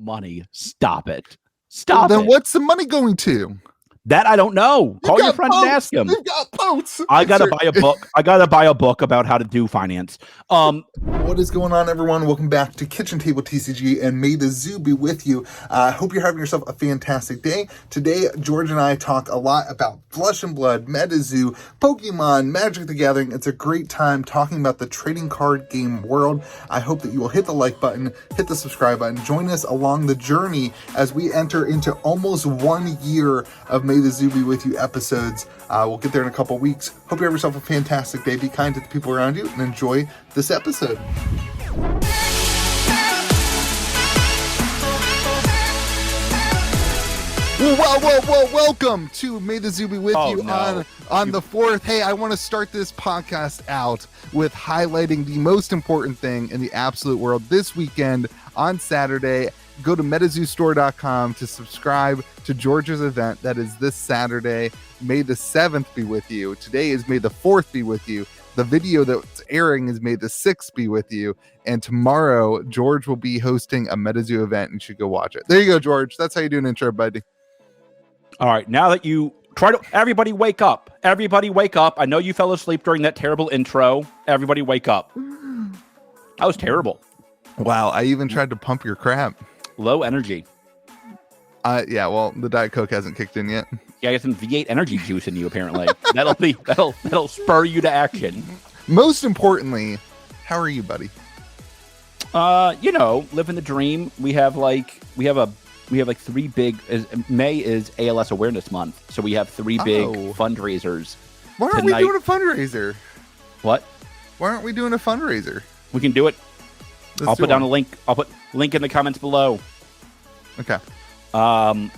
money. Stop it. Stop Then it. what's the money going to? That I don't know. Call your friend and ask him. You've got boats. I gotta buy a book. I gotta buy a book about how to do finance. What is going on, everyone? Welcome back to Kitchen Table TCG, and may the zoo be with you. I hope you're having yourself a fantastic day. Today, George and I talk a lot about Flesh and Blood, Metazoo, Pokemon, Magic the Gathering. It's a great time talking about the trading card game world. I hope that you will hit the like button, hit the subscribe button, join us along the journey as we enter into almost 1 year of May the Zoo be with you episodes. We'll get there in a couple weeks. Hope you have yourself a fantastic day. Be kind to the people around you and enjoy this episode. Welcome to May the Zoo be with you on the 4th. Hey, I want to start this podcast out with highlighting the most important thing in the absolute world this weekend on Saturday. Go to MetaZooStore.com to subscribe to George's event. That is this Saturday. May the 7th be with you. Today is May the 4th be with you. The video that's airing is May the 6th be with you. And tomorrow, George will be hosting a MetaZoo event. You should go watch it. There you go, George. That's how you do an intro, buddy. All right. Now that you try to... Everybody wake up. Everybody wake up. I know you fell asleep during that terrible intro. Everybody wake up. That was terrible. Wow. I even tried to pump your crap. Low energy. Yeah, well, the Diet Coke hasn't kicked in yet. Yeah, I got some V8 energy juice in you, apparently. that'll spur you to action. Most importantly, how are you, buddy? Living the dream. We have three big. May is ALS Awareness Month, so we have three big fundraisers. Why aren't we doing a fundraiser? What? Why aren't we doing a fundraiser? We can do it. I'll put down a link. I'll put link in the comments below. Okay. And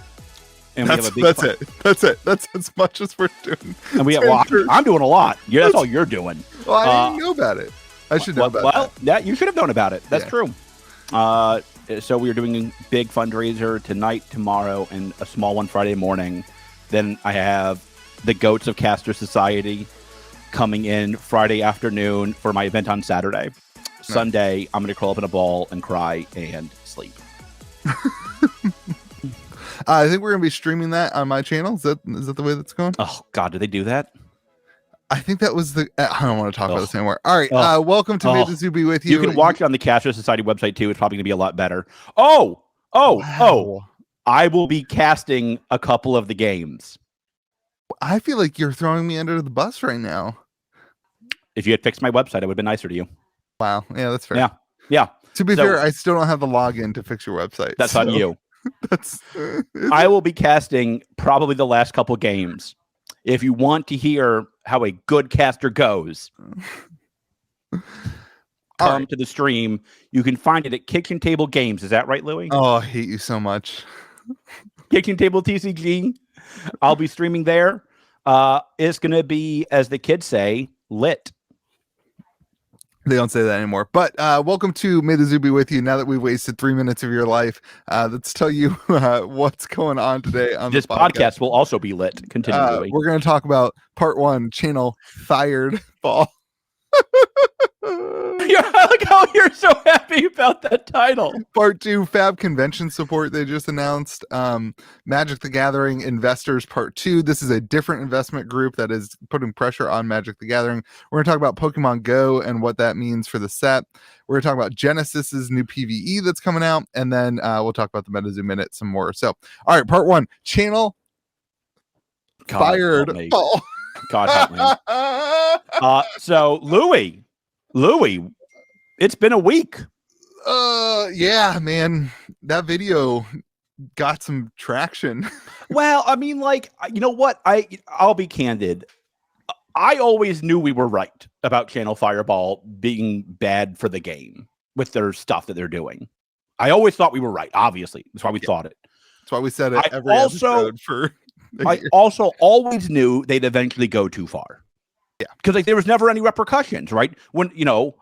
that's it. That's as much as we're doing. And we have. I'm doing a lot. Yeah, that's all you're doing. Well, I didn't know about it. I should know about that. Yeah, you should have known about it. That's true. So we are doing a big fundraiser tonight, tomorrow, and a small one Friday morning. Then I have the Goats of Caster Society coming in Friday afternoon for my event on Saturday. Sunday, I'm going to curl up in a ball and cry and sleep. I think we're going to be streaming that on my channel. Is that the way that's going? Oh, God, did they do that? I think that was I don't want to talk about this anymore. All right, welcome to May the Zoo be with you. You can watch it on the Caster Society website, too. It's probably going to be a lot better. Wow. I will be casting a couple of the games. I feel like you're throwing me under the bus right now. If you had fixed my website, I would have been nicer to you. Wow. Yeah, that's fair. Yeah. To be fair, I still don't have the login to fix your website. That's on you. I will be casting probably the last couple games. If you want to hear how a good caster goes, come to the stream. You can find it at Kitchen Table Games. Is that right, Louie? Oh, I hate you so much. Kitchen Table TCG. I'll be streaming there. It's going to be, as the kids say, lit. They don't say that anymore. But welcome to May the Zoo be with you. Now that we've wasted 3 minutes of your life, let's tell you what's going on today on this podcast will also be lit. Continually, we're going to talk about part 1, channel Fired Ball. Look how you're so happy about that title. Part 2, Fab convention support they just announced. Magic the Gathering investors part 2. This is a different investment group that is putting pressure on Magic the Gathering. We're going to talk about Pokemon Go and what that means for the set. We're going to talk about Genesis's new PvE that's coming out, and then we'll talk about the MetaZoo Minute some more. So, all right, part 1, channel Fired Ball. God help me. So Louie, it's been a week. Yeah, man, that video got some traction. Well, I mean, you know what? I'll be candid. I always knew we were right about Channel Fireball being bad for the game with their stuff that they're doing. I always thought we were right. Obviously, that's why we thought it. That's why we said it every episode for. I also always knew they'd eventually go too far. Yeah. Because there was never any repercussions, right? When,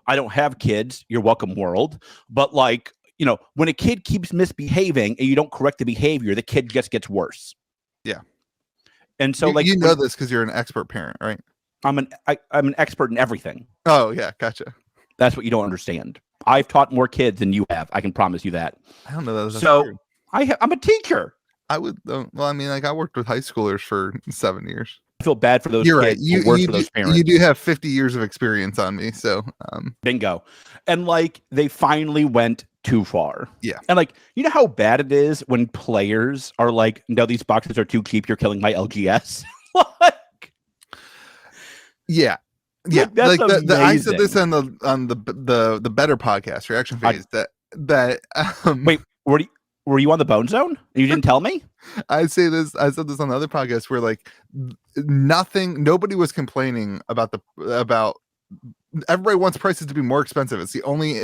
I don't have kids, you're welcome world. But when a kid keeps misbehaving and you don't correct the behavior, the kid just gets worse. Yeah. And so you know this because you're an expert parent, right? I'm an expert in everything. Oh yeah. Gotcha. That's what you don't understand. I've taught more kids than you have. I can promise you that. I don't know. That's So true. I'm a teacher. I would. Well, I mean, like I worked with high schoolers for 7 years. I feel bad for those You're kids. right. Worse for those parents. You do have 50 years of experience on me. So bingo. And like they finally went too far. Yeah. And like, you know how bad it is when players are like, no, these boxes are too cheap. You're killing my LGS. Like, yeah. Yeah. That's like I said amazing. this on the Better podcast reaction phase that wait, were you on the Bone Zone? You didn't tell me? I said this on the other podcast where like nobody was complaining about everybody wants prices to be more expensive. It's the only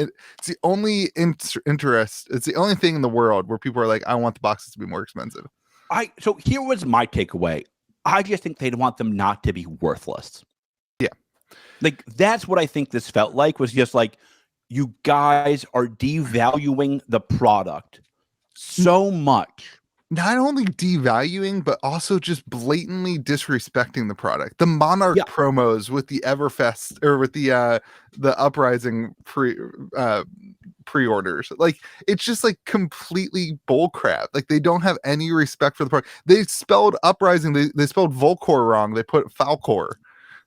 interest. It's the only thing in the world where people are like, I want the boxes to be more expensive. So here was my takeaway. I just think they'd want them not to be worthless. Yeah. Like that's what I think this felt like, was just like, you guys are devaluing the product so much. Not only devaluing, but also just blatantly disrespecting the product. The Monarch promos with the Everfest or with the Uprising pre-orders, like it's just like completely bullcrap. Like they don't have any respect for the product. They spelled Uprising, they spelled Volcor wrong. They put Falcor.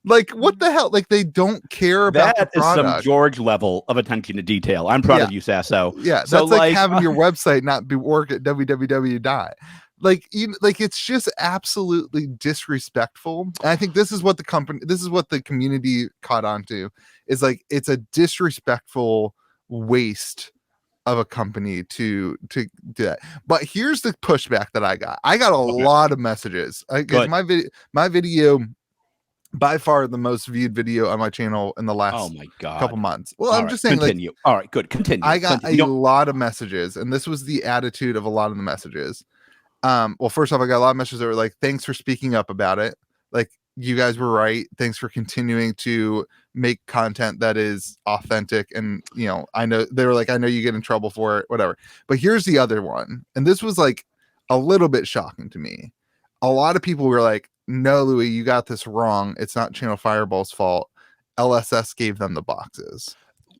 Like what the hell? Like they don't care about the product. That is some George level of attention to detail. I'm proud of you, Sasso. Yeah, so that's like having your website not be work at www. Like it's just absolutely disrespectful. And I think this is what the community caught on to, is like it's a disrespectful waste of a company to do that. But here's the pushback that I got. I got a lot of messages. My video, by far the most viewed video on my channel in the last couple months. Well, I'm just saying, continue. All right, good. Continue. I got a lot of messages, and this was the attitude of a lot of the messages. Well, first off, I got a lot of messages that were like, thanks for speaking up about it. Like, you guys were right. Thanks for continuing to make content that is authentic. And, you know, I know they were like, I know you get in trouble for it, whatever. But here's the other one. And this was like a little bit shocking to me. A lot of people were like, no, Louis, you got this wrong. It's not Channel Fireball's fault. LSS gave them the boxes.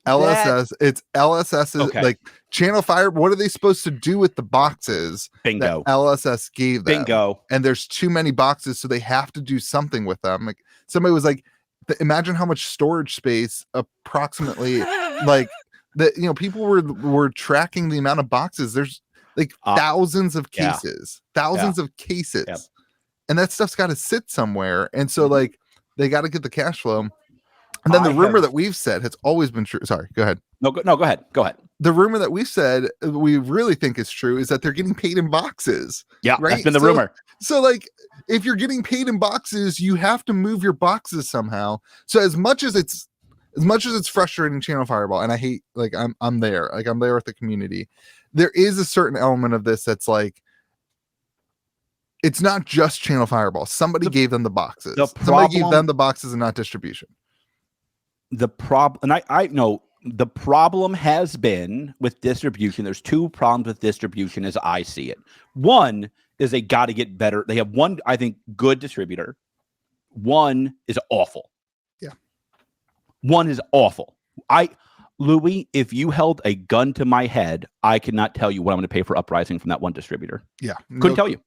It's LSS's like Channel Fire. What are they supposed to do with the boxes? Bingo. That LSS gave them. Bingo. And there's too many boxes, so they have to do something with them. Like somebody was like, imagine how much storage space approximately like that. You know, people were tracking the amount of boxes. There's like thousands of cases, of cases. Yep. And that stuff's got to sit somewhere. And so like they got to get the cash flow. And then the rumor that we've said has always been true. Sorry, go ahead. No, go ahead. Go ahead. The rumor that we've said we really think is true is that they're getting paid in boxes. Yeah, right? That's been the rumor. So like if you're getting paid in boxes, you have to move your boxes somehow. So as much as it's frustrating Channel Fireball, and I hate, like I'm there with the community, there is a certain element of this that's like, it's not just Channel Fireball. Somebody gave them the boxes. Somebody gave them the boxes and not distribution. The problem, and I know the problem has been with distribution. There's two problems with distribution as I see it. One is they got to get better. They have one, I think, good distributor. One is awful. Yeah. One is awful. Louis, if you held a gun to my head, I could not tell you what I'm going to pay for Uprising from that one distributor. Yeah. Couldn't tell you.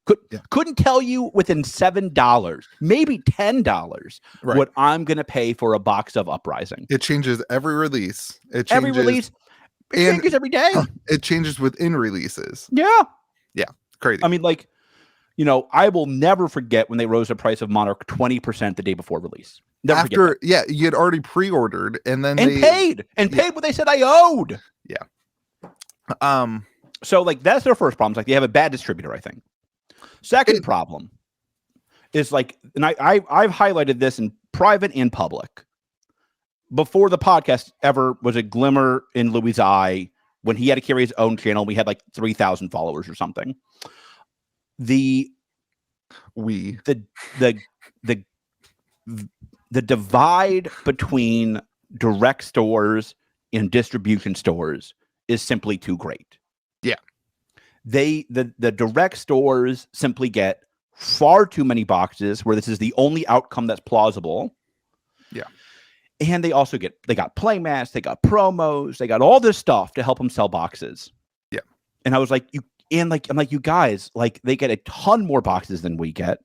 Couldn't tell you within $7, maybe $10, what I'm going to pay for a box of Uprising. It changes every release. It changes every day. It changes within releases. Yeah. Yeah. Crazy. I mean, like, you know, I will never forget when they rose the price of Monarch 20% the day before release. After, you had already pre-ordered and then paid what they said I owed. Yeah. So like that's their first problem. It's like they have a bad distributor, I think. Second problem is like, and I've highlighted this in private and public. Before the podcast ever was a glimmer in Louis' eye, when he had to carry his own channel, we had like 3,000 followers or something. The divide between direct stores and distribution stores is simply too great. Yeah. The direct stores simply get far too many boxes where this is the only outcome that's plausible. Yeah. And they also got playmats, they got promos, they got all this stuff to help them sell boxes. Yeah. And I was like, I'm like, you guys, like, they get a ton more boxes than we get.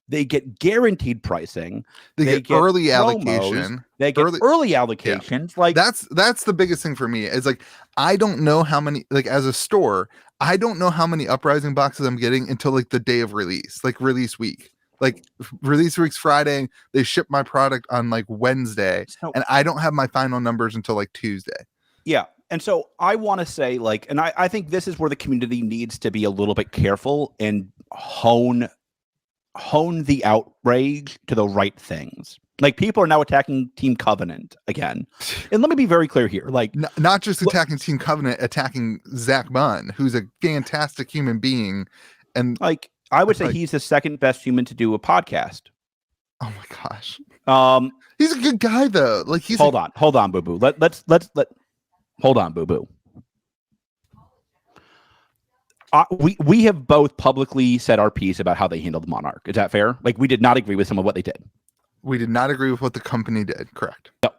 They get guaranteed pricing. They get early promos, allocation. They get early allocations. Yeah. Like that's the biggest thing for me. Is like, I don't know how many, like, as a store, I don't know how many Uprising boxes I'm getting until like the day of release, like release week. Like release week's Friday, they ship my product on like Wednesday, and I don't have my final numbers until like Tuesday. Yeah. And so I want to say, like, and I think this is where the community needs to be a little bit careful and hone the outrage to the right things. Like, people are now attacking Team Covenant again. And let me be very clear here. Like, not just attacking Team Covenant, attacking Zach Bunn, who's a fantastic human being. And like, I would say he's the second best human to do a podcast. Oh my gosh. He's a good guy though. Like, he's hold on, Boo Boo. Let's hold on, Boo Boo. We have both publicly said our piece about how they handled Monarch. Is that fair? Like, we did not agree with some of what they did. We did not agree with what the company did. Correct. No.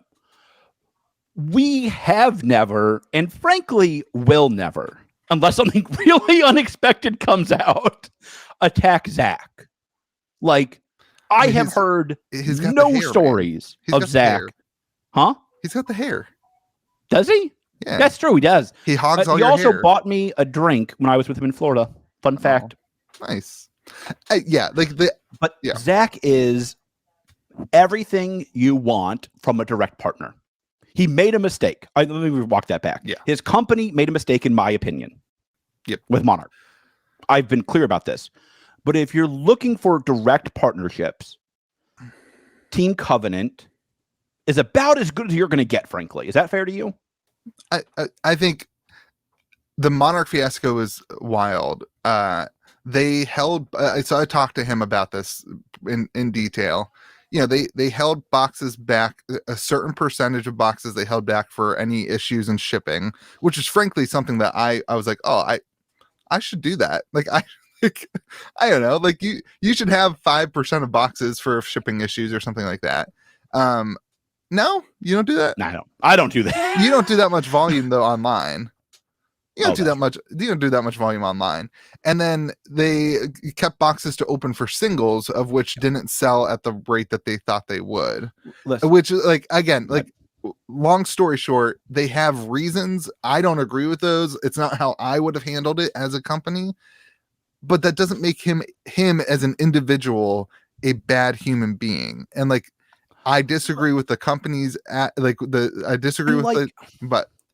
We have never, and frankly will never, unless something really unexpected comes out, attack Zach. Like, I have heard no stories of Zach. Huh? He's got the hair. Does he? Yeah. That's true. He does. He hogs all your hair. He also hair. bought me a drink when I was with him in Florida. Fun fact. Nice. Yeah. Zach is everything you want from a direct partner. He made a mistake. Let me walk that back. Yeah. His company made a mistake, in my opinion. Yep. With Monarch. I've been clear about this. But if you're looking for direct partnerships, Team Covenant is about as good as you're going to get, frankly. Is that fair to you? I think the Monarch fiasco is wild. They held, so I talked to him about this in detail. You know, they held boxes back, a certain percentage of boxes they held back for any issues in shipping, which is frankly something that I was like, oh, I should do that. Like, I don't know, like you should have 5% of boxes for shipping issues or something like that. No, you don't do that. No, I don't do that. You don't do that much volume though online. You don't do that much. You don't do that much volume online. And then they kept boxes to open for singles, of which didn't sell at the rate that they thought they would. Listen. Which, like, again, like, long story short, they have reasons. I don't agree with those. It's not how I would have handled it as a company. But that doesn't make him as an individual a bad human being. And like, I disagree with the companies but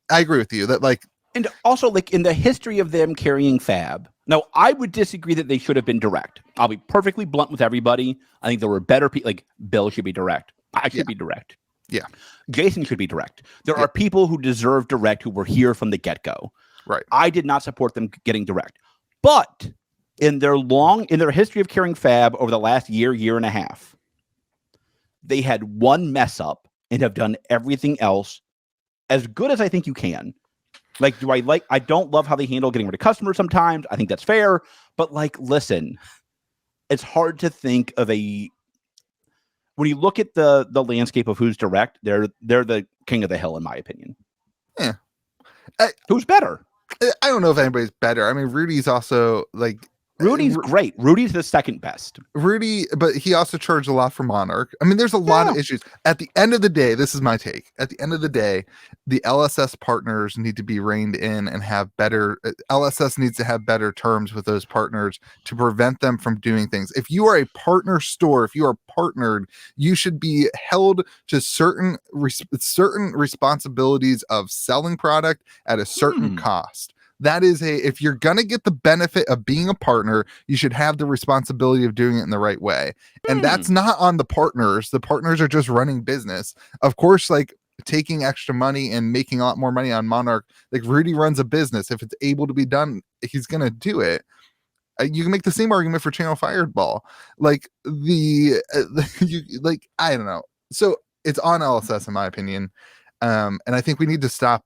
I agree with you that, like, and also, like, in the history of them carrying Fab, no, I would disagree that they should have been direct. I'll be perfectly blunt with everybody. I think there were better people. Like, Bill should be direct. I should be direct. Yeah. Jason should be direct. There are people who deserve direct who were here from the get-go. Right. I did not support them getting direct. But in their history of carrying Fab over the last year and a half, they had one mess up and have done everything else as good as I think you can. Like, I don't love how they handle getting rid of customers sometimes. I think that's fair. But, like, listen, it's hard to think of when you look at the landscape of who's direct, they're the king of the hill, in my opinion. Yeah. Who's better? I don't know if anybody's better. I mean, Rudy's also, like, Rudy's great. Rudy's the second best. Rudy, but he also charged a lot for Monarch. I mean, there's a lot of issues. At the end of the day, this is my take. At the end of the day, the LSS partners need to be reined in and have better. LSS needs to have better terms with those partners to prevent them from doing things. If you are a partner store, if you are partnered, you should be held to certain responsibilities of selling product at a certain cost. That is if you're going to get the benefit of being a partner, you should have the responsibility of doing it in the right way. And that's not on the partners. The partners are just running business. Of course, like, taking extra money and making a lot more money on Monarch, like, Rudy runs a business. If it's able to be done, he's going to do it. You can make the same argument for Channel Fireball. Like, I don't know. So it's on LSS, in my opinion. And I think we need to stop.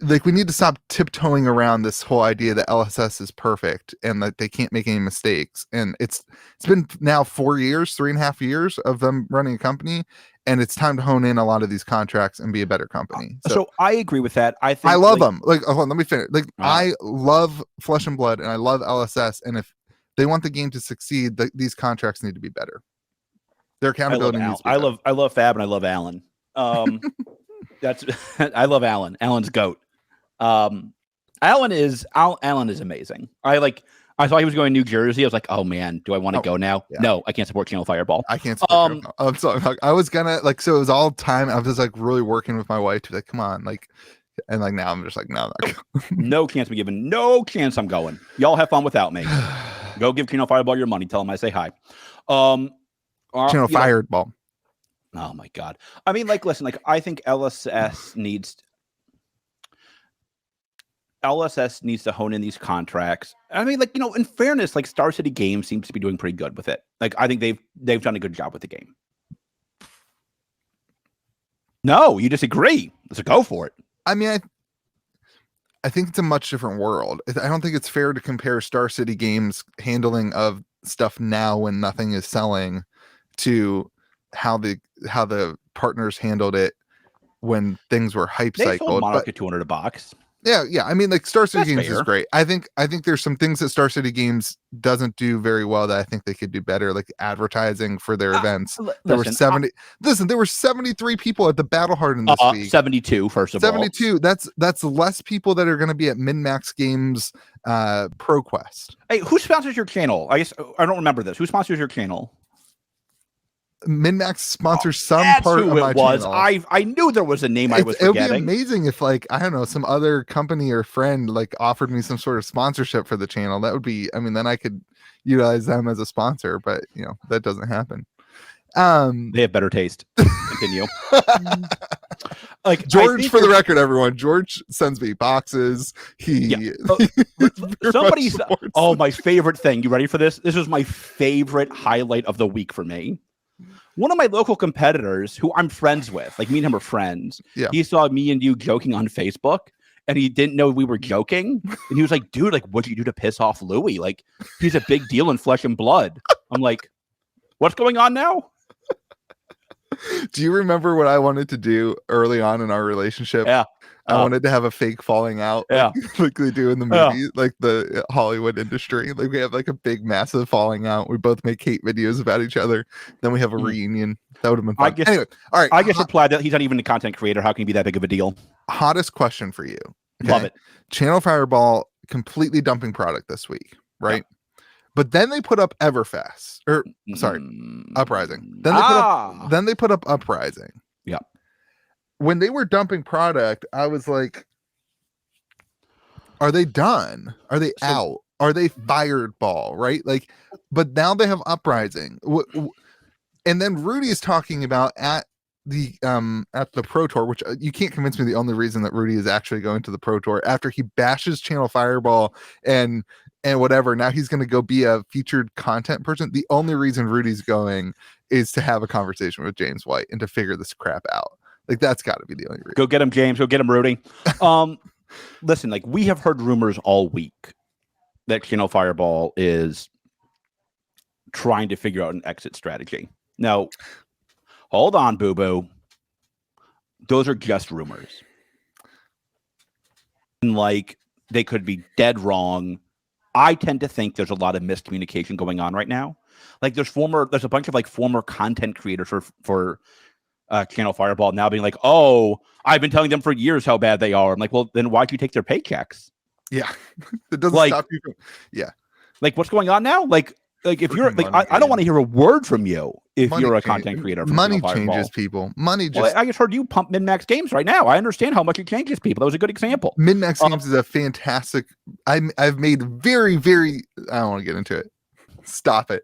like we need to stop tiptoeing around this whole idea that LSS is perfect and that they can't make any mistakes. And it's been now 4 years, 3.5 years of them running a company, and it's time to hone in a lot of these contracts and be a better company. So I agree with that. I think I love them. Like, hold on, let me finish. Like, Uh-huh. I love Flesh and Blood and I love LSS. And if they want the game to succeed, these contracts need to be better. Their accountability needs to be better. I love Fab and I love Alan. That's I love Alan. Alan's GOAT. Alan is amazing. I thought he was going to New Jersey. I was like, oh man, do I want to go now? Yeah. No, I can't support Channel Fireball. I can't support I'm sorry. I was gonna so it was all time. I was like really working with my wife to be like, come on, like, and like now I'm just like, no, no chance be given. No chance I'm going. Y'all have fun without me. Go give Channel Fireball your money. Tell them I say hi. Channel Fireball. Oh my God. I mean, like, listen, like, I think LSS needs to hone in these contracts. I mean, like, in fairness, like Star City Games seems to be doing pretty good with it. Like, I think they've done a good job with the game. No, you disagree. So go for it. I mean, I think it's a much different world. I don't think it's fair to compare Star City Games handling of stuff now when nothing is selling to how the partners handled it when things were hype cycled. They sold Monarch at $200 a box. Yeah. I mean, like Star City Games is great. I think there's some things that Star City Games doesn't do very well that I think they could do better, like advertising for their events. There were 73 people at the Battle Hardened this week. 72, first of all. 72. That's less people that are going to be at Min-Max Games ProQuest. Hey, who sponsors your channel? I guess I don't remember this. Who sponsors your channel? Min-Max sponsors some part of my channel. I knew there was a name I was forgetting. It would be amazing if, like, I don't know, some other company or friend like offered me some sort of sponsorship for the channel. That would be, I mean, then I could utilize them as a sponsor, but that doesn't happen. They have better taste. Continue. Like George, for the record, everyone, George sends me boxes. Somebody. Oh, my favorite thing. You ready for this? This was my favorite highlight of the week for me. One of my local competitors who I'm friends with, like me and him are friends. Yeah. He saw me and you joking on Facebook and he didn't know we were joking. And he was like, dude, like, what'd you do to piss off Louis? Like, he's a big deal in Flesh and Blood. I'm like, what's going on now? Do you remember what I wanted to do early on in our relationship? Yeah. I wanted to have a fake falling out, like they do in the movie, like the Hollywood industry. Like we have like a big, massive falling out. We both make hate videos about each other. Then we have a reunion. That would have been fun. Anyway, all right. I just replied that he's not even a content creator. How can he be that big of a deal? Hottest question for you. Okay? Love it. Channel Fireball completely dumping product this week, right? Yeah. But then they put up Everfest, or sorry, Uprising. Then they put up Uprising. Yeah. When they were dumping product, I was like, are they done? Are they out? Are they fired ball? Right? Like, but now they have Uprising. And then Rudy is talking about at the Pro Tour, which you can't convince me the only reason that Rudy is actually going to the Pro Tour after he bashes Channel Fireball and whatever. Now he's going to go be a featured content person. The only reason Rudy's going is to have a conversation with James White and to figure this crap out. Like, that's got to be the only reason. Go get him, James. Go get him, Rudy. Listen, like, we have heard rumors all week that Channel Fireball is trying to figure out an exit strategy. Now, hold on, boo-boo. Those are just rumors. And, like, they could be dead wrong. I tend to think there's a lot of miscommunication going on right now. Like, there's a bunch of, like, former content creators for Channel Fireball now being like, oh, I've been telling them for years how bad they are. I'm like, well, then why'd you take their paychecks? Yeah. It doesn't stop you from, like, what's going on now? Like if you're like, I don't want to hear a word from you if you're a content creator. Money changes people. Money just. Well, I just heard you pump Min-Max Games right now. I understand how much it changes people. That was a good example. Min-Max Games is a fantastic. I've made very, very. I don't want to get into it. Stop it.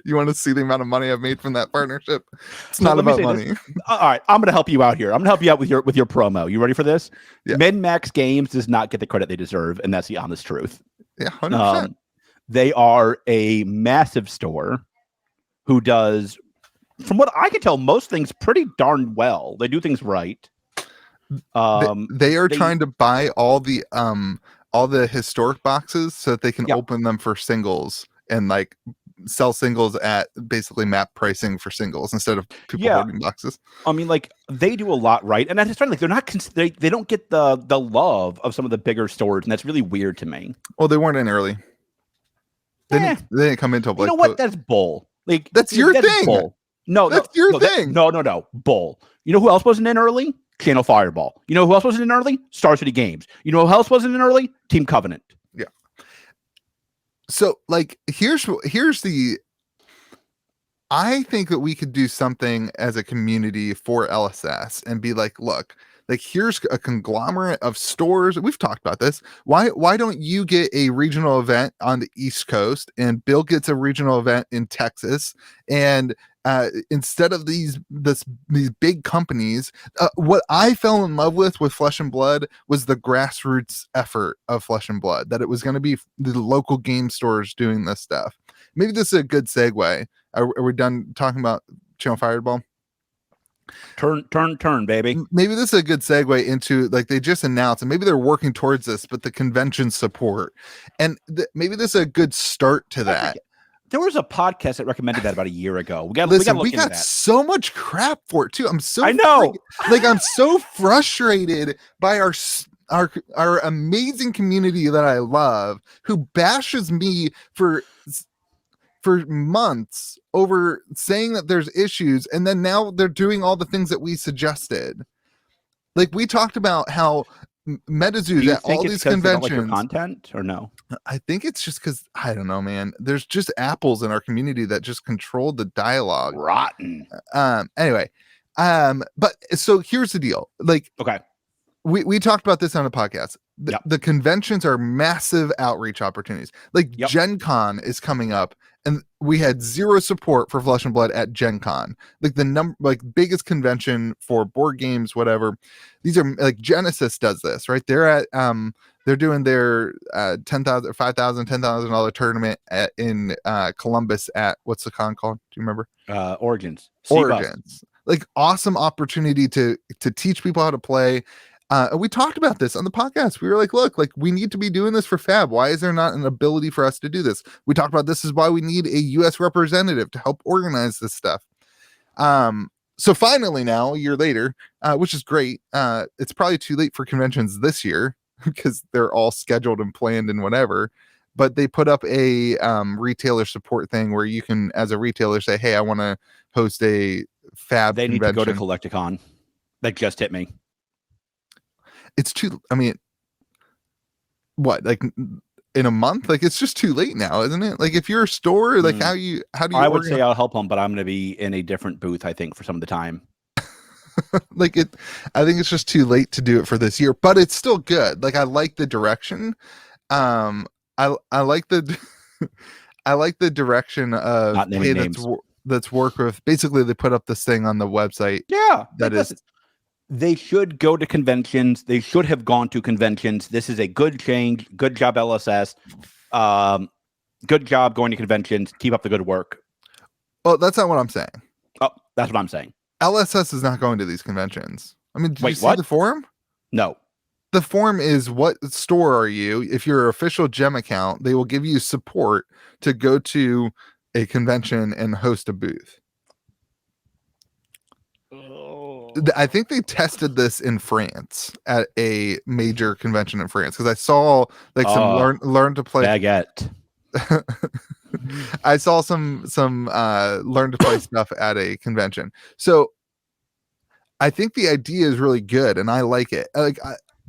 You want to see the amount of money I've made from that partnership? It's not about money. All right, I'm going to help you out here. I'm going to help you out with your promo. You ready for this? Yeah. Min-Max Games does not get the credit they deserve, and that's the honest truth. Yeah, 100%. They are a massive store who does, from what I can tell, most things pretty darn well. They do things right. They are trying to buy all the historic boxes so that they can open them for singles and like sell singles at basically map pricing for singles instead of people hoarding boxes. I mean, like, they do a lot right, and that's fine. Like, they're not they don't get the love of some of the bigger stores, and that's really weird to me. Well, they weren't in early. They didn't come into. You know what? That's bull. Like, that's your thing. Bull. No, that's your thing. No, bull. You know who else wasn't in early? Channel Fireball. You know who else wasn't in early? Star City Games. You know who else wasn't in early? Team Covenant. Yeah. So, like, here's the. I think that we could do something as a community for LSS and be like, look, like, here's a conglomerate of stores. We've talked about this. Why don't you get a regional event on the East Coast and Bill gets a regional event in Texas? And instead of these big companies, what I fell in love with Flesh and Blood was the grassroots effort of Flesh and Blood, that it was going to be the local game stores doing this stuff. Maybe this is a good segue. Are we done talking about Channel Fireball? Turn, baby. Maybe this is a good segue into, like, they just announced, and maybe they're working towards this, but the convention support, and maybe this is a good start to that. There was a podcast that recommended that about a year ago. We got so much crap for it too. I know. I'm so frustrated by our amazing community that I love, who bashes me for months over saying that there's issues, and then now they're doing all the things that we suggested. Like, we talked about how Metazoo at all these conventions. Like your content, or no? I think it's just because, I don't know, man. There's just apples in our community that just control the dialogue. Rotten. Anyway, but so here's the deal. Like, okay, we talked about this on the podcast. The conventions are massive outreach opportunities. Like, Gen Con is coming up, and we had zero support for Flesh and Blood at Gen Con. Like, biggest convention for board games, whatever. These are, like, Genesis does this, right? They're at they're doing their $10,000 tournament in Columbus at, what's the con called? Do you remember? Origins. Like, awesome opportunity to teach people how to play. We talked about this on the podcast. We were like, look, like, we need to be doing this for Fab. Why is there not an ability for us to do this? We talked about this is why we need a U.S. representative to help organize this stuff. So finally now, a year later, which is great. It's probably too late for conventions this year because they're all scheduled and planned and whatever. But they put up a retailer support thing where you can, as a retailer, say, hey, I want to host a Fab convention. Need to go to Collecticon. That just hit me. It's too, I mean, what, like, in a month? Like, it's just too late now, isn't it? Like, if you're a store, like, how do you I would say I'll help them, but I'm going to be in a different booth, I think, for some of the time. Like, I think it's just too late to do it for this year, but it's still good. Like, I like the direction. I like the I like the direction of, hey, that's work with, basically they put up this thing on the website. Yeah, that is. They should go to conventions. They should have gone to conventions. This is a good change. Good job, LSS. Good job going to conventions. Keep up the good work. Oh, that's not what I'm saying. Oh, that's what I'm saying. LSS is not going to these conventions. I mean, did you see what? The forum? No. The forum is, what store are you? If you're an official GEM account, they will give you support to go to a convention and host a booth. I think they tested this in France at a major convention in France, because I saw, like, some learn to play baguette. I saw some learn to play stuff at a convention. So I think the idea is really good, and I like it. Like,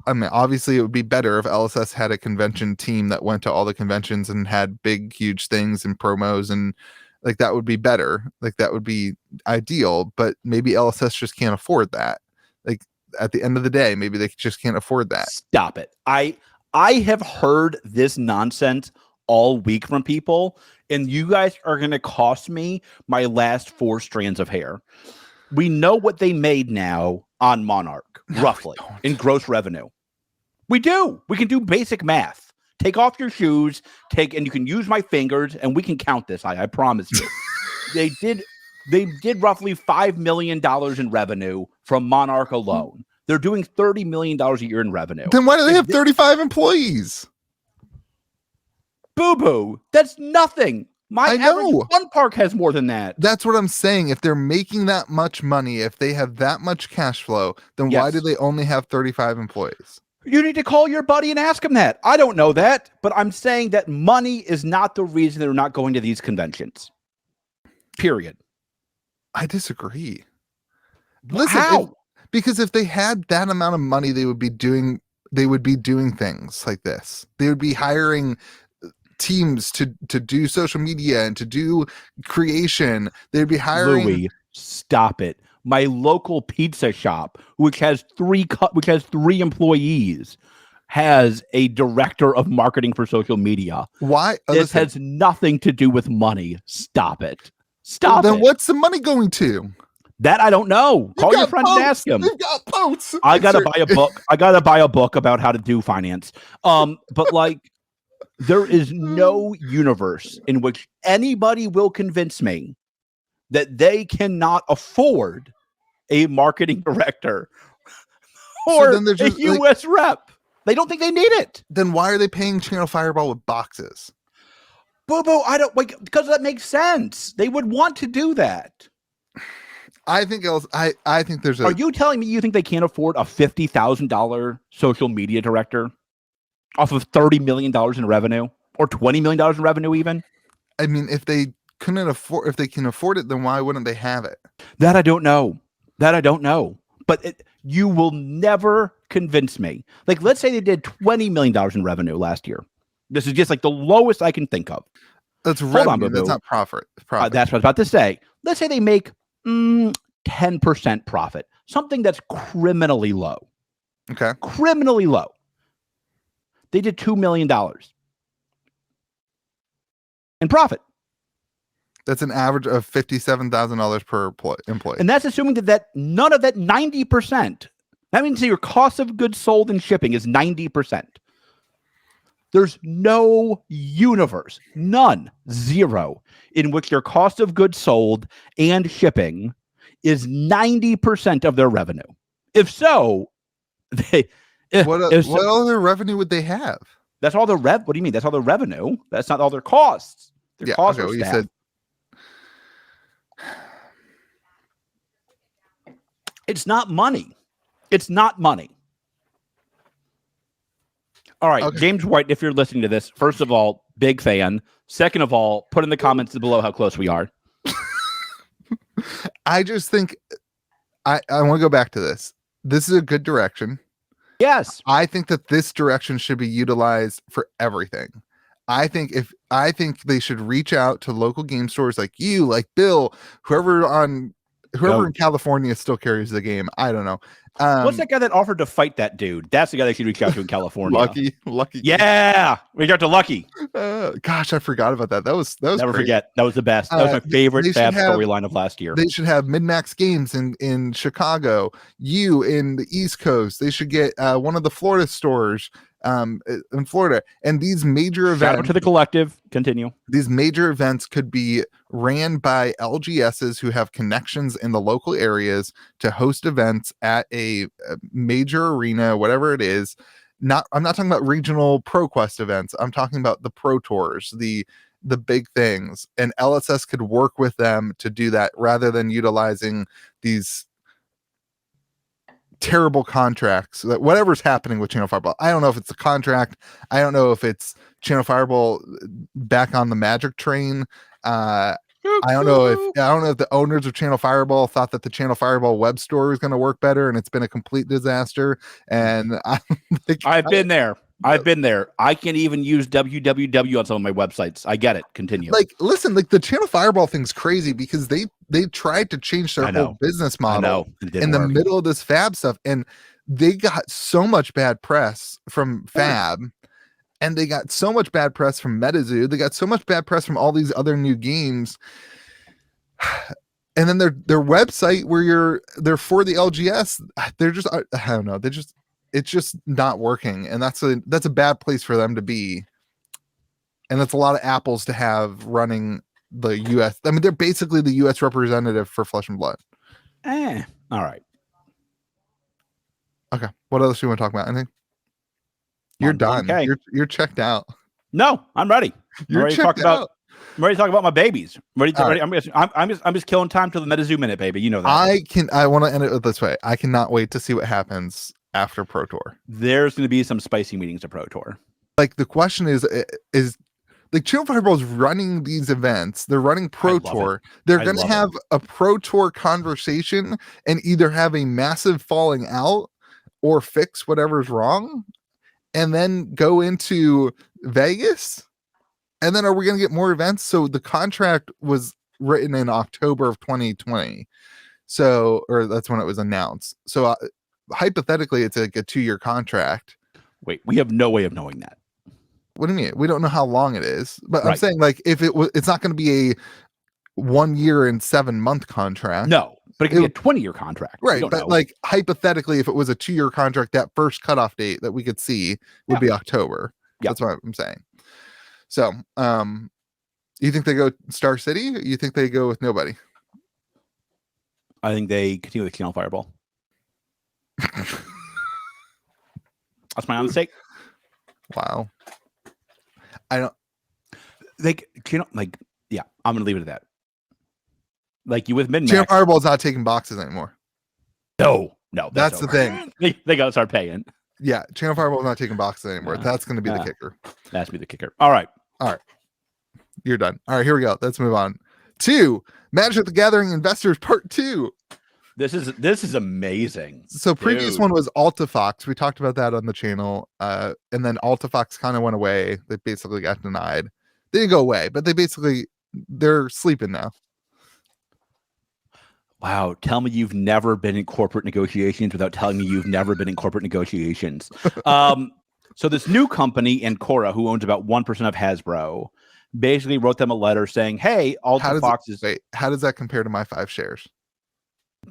I mean, obviously it would be better if LSS had a convention team that went to all the conventions and had big, huge things and promos, and like, that would be better. Like, that would be ideal, but maybe LSS just can't afford that. Like, at the end of the day, maybe they just can't afford that. Stop it. I have heard this nonsense all week from people, and you guys are going to cost me my last 4 strands of hair. We know what they made now on Monarch, roughly, in gross revenue. We do. We can do basic math. Take off your shoes, and you can use my fingers, and we can count this. I promise you. They did roughly $5 million in revenue from Monarch alone. They're doing $30 million a year in revenue. Then why do they have 35 employees? Boo-boo. That's nothing. My average fun park has more than that. That's what I'm saying. If they're making that much money, if they have that much cash flow, then why do they only have 35 employees? You need to call your buddy and ask him that. I don't know that, but I'm saying that money is not the reason they're not going to these conventions. Period. I disagree. Listen, how? Because if they had that amount of money, they would be doing things like this. They would be hiring teams to do social media and to do creation. They'd be hiring. Louis, stop it. My local pizza shop, which has three employees, has a director of marketing for social media. Why? This has nothing to do with money. Stop it. Stop it. Then what's the money going to? That I don't know. Call your friend and ask him. You've got boats. I gotta buy a book. I gotta buy a book about how to do finance. But like, there is no universe in which anybody will convince me that they cannot afford a marketing director or a U.S. rep. They don't think they need it. Then why are they paying Channel Fireball with boxes? Boo-boo, I don't like, because that makes sense. They would want to do that. I think there's a. Are you telling me you think they can't afford a $50,000 social media director off of $30 million in revenue or $20 million in revenue even? I mean, if they can afford it, then why wouldn't they have it? That I don't know. But you will never convince me. Like, let's say they did $20 million in revenue last year. This is just like the lowest I can think of. That's revenue. That's not profit. That's what I was about to say. Let's say they make 10% profit, something that's criminally low. Okay. Criminally low. They did $2 million in profit. That's an average of $57,000 per employee. And that's assuming that none of that 90%. That means that your cost of goods sold and shipping is 90%. There's no universe, none, zero, in which their cost of goods sold and shipping is 90% of their revenue. If so, what other revenue would they have? That's all their what do you mean? That's all their revenue. That's not all their costs. Their costs are you said. It's not money. It's not money. All right, okay. James White, if you're listening to this, first of all, big fan. Second of all, put in the comments below how close we are. I just think I want to go back to this. This is a good direction. Yes. I think that this direction should be utilized for everything. I think they should reach out to local game stores like you, like Bill, whoever in California still carries the game. I don't know. What's that guy that offered to fight that dude? That's the guy they should reach out to in California. Lucky. Yeah, reach out to Lucky. Gosh, I forgot about that. That was never great. Forget. That was the best. That was my favorite Fab storyline of last year. They should have Mid-Max Games in Chicago. You in the East Coast. They should get one of the Florida stores in Florida. And these major events. Shout out to the collective. Continue. These major events could be ran by LGSs who have connections in the local areas to host events at a major arena, whatever it is. I'm not talking about regional ProQuest events. I'm talking about the Pro Tours, the big things. And LSS could work with them to do that rather than utilizing these terrible contracts. That whatever's happening with Channel Fireball, I don't know if it's a contract. I don't know if it's Channel Fireball back on the magic train. I don't know if the owners of Channel Fireball thought that the Channel Fireball web store was going to work better, and it's been a complete disaster. And I've been there. I can even use www on some of my websites. I get it. Continue. Listen, the Channel Fireball thing's crazy because they tried to change their whole business model in the middle of this Fab stuff, and they got so much bad press from Fab. And they got so much bad press from Metazoo. They got so much bad press from all these other new games. And then their website where they're for the LGS, they're just, I don't know. It's just not working. And that's a bad place for them to be. And that's a lot of apples to have running the US. I mean, they're basically the US representative for Flesh and Blood. All right. Okay. What else do you want to talk about? Anything? You're done. 1K. You're checked out. No, I'm ready. You're checked out. I'm ready to talk about my babies. Ready. I'm just killing time till the Metazoo minute, baby. You know that. I want to end it this way. I cannot wait to see what happens after Pro Tour. There's going to be some spicy meetings at Pro Tour. Like the question is like Channel Fireball is running these events. They're running Pro Tour. They're going to have a Pro Tour conversation and either have a massive falling out or fix whatever's wrong, and then go into Vegas. And then are we going to get more events? So the contract was written in October of 2020. So, or that's when it was announced. So hypothetically, it's like a 2-year contract. Wait, we have no way of knowing that. What do you mean? We don't know how long it is, but I'm saying like if it's not going to be a 1 year and 7 month contract. No, but it could be a 20-year contract. Right. But like hypothetically, if it was a 2-year contract, that first cutoff date that we could see would be October. Yeah. That's what I'm saying. So, you think they go Star City? Or you think they go with nobody? I think they continue with Channel Fireball. That's my honest take. Wow. I'm gonna leave it at that. Like you with Midmax. Channel Fireball's not taking boxes anymore. No, that's the thing. They gotta start paying. Yeah, Channel Fireball's not taking boxes anymore. That's gonna be the kicker. That's be the kicker. All right. You're done. All right, here we go. Let's move on to Magic the Gathering Investors Part 2. This is amazing. So previous one was Altifox. We talked about that on the channel. And then Altifox kind of went away. They basically got denied. They didn't go away, but they're sleeping now. Wow. Tell me you've never been in corporate negotiations without telling me you've never been in corporate negotiations. So this new company, Ancora, who owns about 1% of Hasbro, basically wrote them a letter saying, hey, Altifox is... Wait, how does that compare to my 5 shares?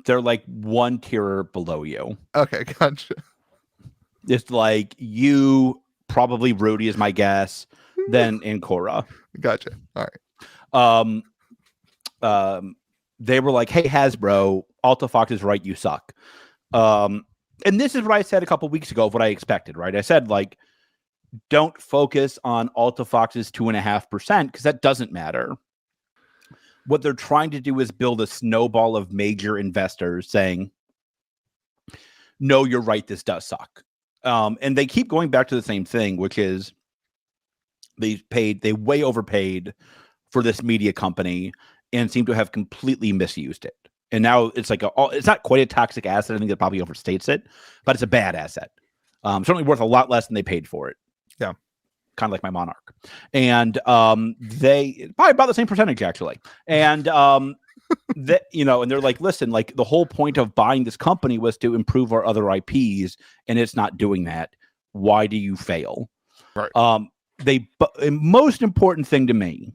They're like 1 tier below you. Okay, gotcha. It's like you, probably Rudy is my guess, then Ancora. Gotcha. All right. They were like, hey, Hasbro, Altifox is right, you suck. And this is what I said a couple weeks ago of what I expected, right? I said, like, don't focus on Altifox's 2.5% because that doesn't matter. What they're trying to do is build a snowball of major investors saying, no, you're right, this does suck. And they keep going back to the same thing, which is they way overpaid for this media company and seem to have completely misused it. And now it's like it's not quite a toxic asset. I think that probably overstates it, but it's a bad asset. Certainly worth a lot less than they paid for it. Yeah. Kind of like my Monarch. And they probably about the same percentage actually. And and they're like, listen, like the whole point of buying this company was to improve our other IPs, and it's not doing that. Why do you fail? Right. The most important thing to me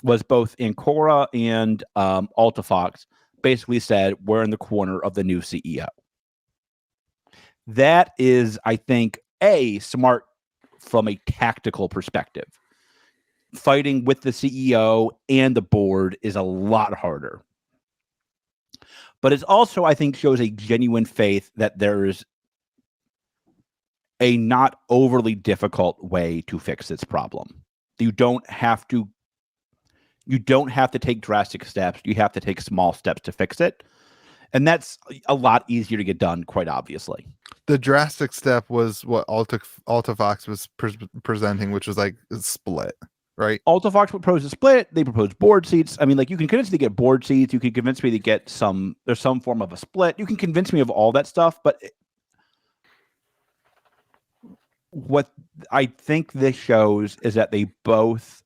was both Ancora and Altifox basically said, we're in the corner of the new CEO. That is, I think, smart from a tactical perspective. Fighting with the CEO and the board is a lot harder. But it's also, I think, shows a genuine faith that there's a not overly difficult way to fix this problem. You don't have to take drastic steps. You have to take small steps to fix it. And that's a lot easier to get done, quite obviously. The drastic step was what Altifox was presenting, which was like a split, right? Altifox proposed a split. They proposed board seats. I mean, like, you can convince me to get board seats. You can convince me to get there's some form of a split. You can convince me of all that stuff. But what I think this shows is that they both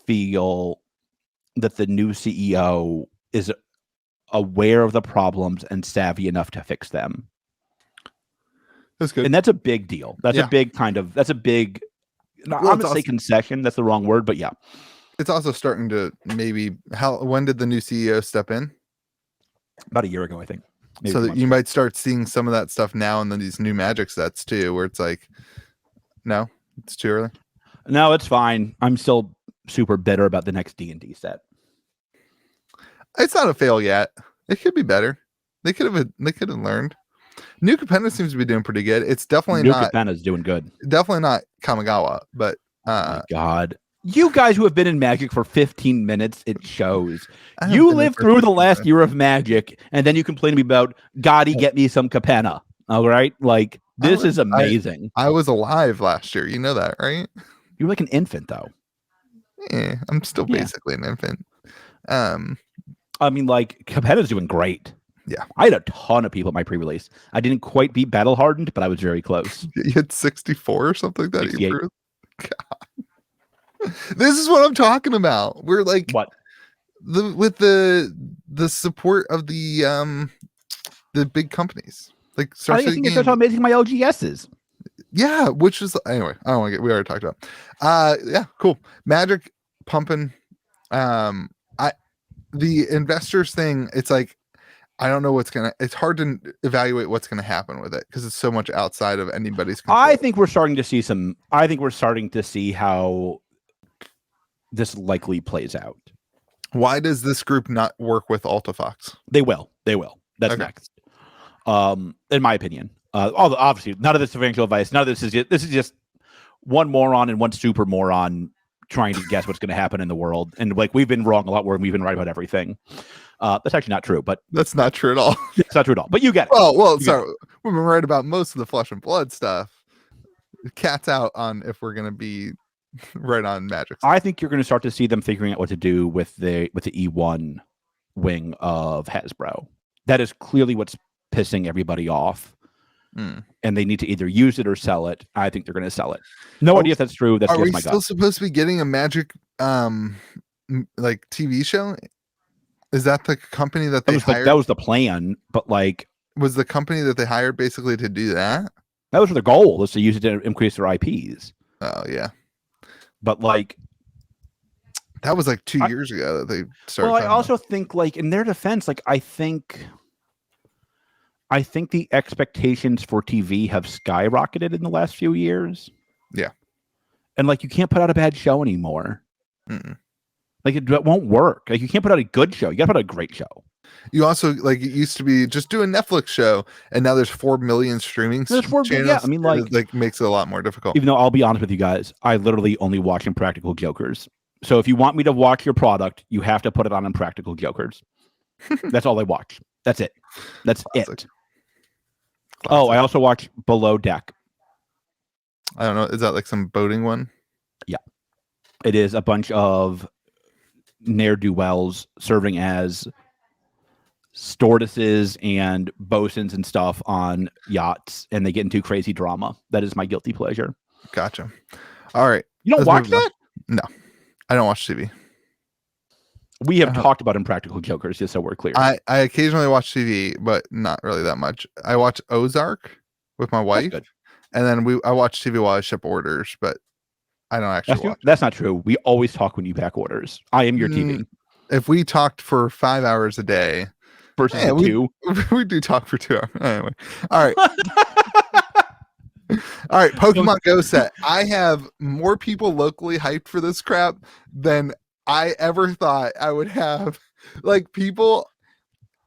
feel that the new CEO is aware of the problems and savvy enough to fix them. That's good. And that's a big deal. That's a big I'm going to say concession. That's the wrong word, but yeah. It's also starting to when did the new CEO step in? About a year ago, I think. Maybe so that you might start seeing some of that stuff now and then these new Magic sets too, where it's like, no, it's too early. No, it's fine. I'm still super bitter about the next D&D set. It's not a fail yet. It could be better. They could have learned. New Capenna seems to be doing pretty good. It's definitely New not Capenna's doing good. Kamigawa, but Oh my God. You guys who have been in Magic for 15 minutes, it shows. You lived through the last year of Magic, and then you complain to me about, Gotti, get me some Capenna. All right? Like, this is amazing. I was alive last year. You know that, right? You're like an infant, though. Yeah, I'm still basically an infant. I mean, like, Capenna's doing great. Yeah. I had a ton of people at my pre-release. I didn't quite beat Battle Hardened, but I was very close. You had 64 or something like that. 68. God. This is what I'm talking about. We're like what? With the support of the big companies. Like, I think it's how amazing my LGS is. Yeah, which is anyway. I don't want to get. We already talked about. Yeah, cool. Magic pumping. The investors thing. It's like, I don't know it's hard to evaluate what's gonna happen with it because it's so much outside of anybody's control. I think we're starting to see how this likely plays out. Why does this group not work with AltaFox? They will. That's okay. Next. In my opinion. Obviously, none of this is financial advice. None of this is just one moron and one super moron trying to guess what's going to happen in the world. And like, we've been wrong a lot more than we've been right about everything. That's actually not true, but that's not true at all. It's not true at all, but you get it. Well, sorry. We've been right about most of the flesh and blood stuff. Cat's out on if we're going to be right on Magic stuff. I think you're going to start to see them figuring out what to do with the E1 wing of Hasbro. That is clearly what's pissing everybody off. And they need to either use it or sell it. I think they're going to sell it. No idea if that's true. That's just my gut. Are we still supposed to be getting a Magic like TV show? Is that the company that they hired? That was the plan, but like, was the company that they hired basically to do that? That was their goal, was to use it to increase their IPs. Oh yeah, but like, that was like 2 years ago that they started. Well, I also think, like, in their defense, like, I think the expectations for TV have skyrocketed in the last few years. Yeah. And like, you can't put out a bad show anymore. Like, it won't work. Like, you can't put out a good show. You got to put out a great show. You also, like, it used to be just do a Netflix show, and now there's 4 million streaming channels. Yeah, I mean, like makes it a lot more difficult. Even though I'll be honest with you guys, I literally only watch Impractical Jokers. So if you want me to watch your product, you have to put it on Impractical Jokers. That's all I watch. That's it. That's Classic. It. Classic. Oh, I also watch Below Deck. I don't know. Is that like some boating one? Yeah. It is a bunch of ne'er-do-wells serving as stewardesses and bosuns and stuff on yachts, and they get into crazy drama. That is my guilty pleasure. Gotcha. All right. You don't watch that? No. I don't watch TV. We have talked about Impractical Jokers, just so we're clear. I occasionally watch TV, but not really that much. I watch Ozark with my wife, and then I watch TV while I ship orders, but I don't actually watch. That's not true. We always talk when you pack orders. I am your TV. If we talked for 5 hours a day versus 2, we do talk for 2 hours anyway. All right. All right, Pokemon Go set. I have more people locally hyped for this crap than I ever thought I would have. Like, people,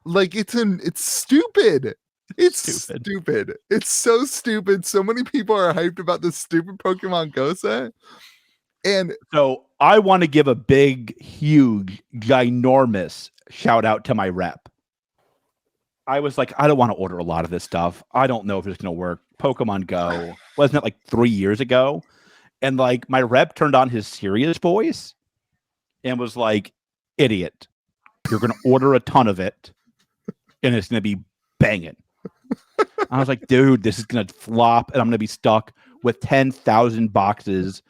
like, it's stupid. It's stupid. It's so stupid. So many people are hyped about this stupid Pokemon Go set. And so I want to give a big, huge, ginormous shout out to my rep. I was like, I don't want to order a lot of this stuff. I don't know if it's going to work. Pokemon Go, wasn't it like 3 years ago? And like, my rep turned on his serious voice and was like, idiot, you're going to order a ton of it and it's going to be banging. I was like, dude, this is going to flop and I'm going to be stuck with 10,000 boxes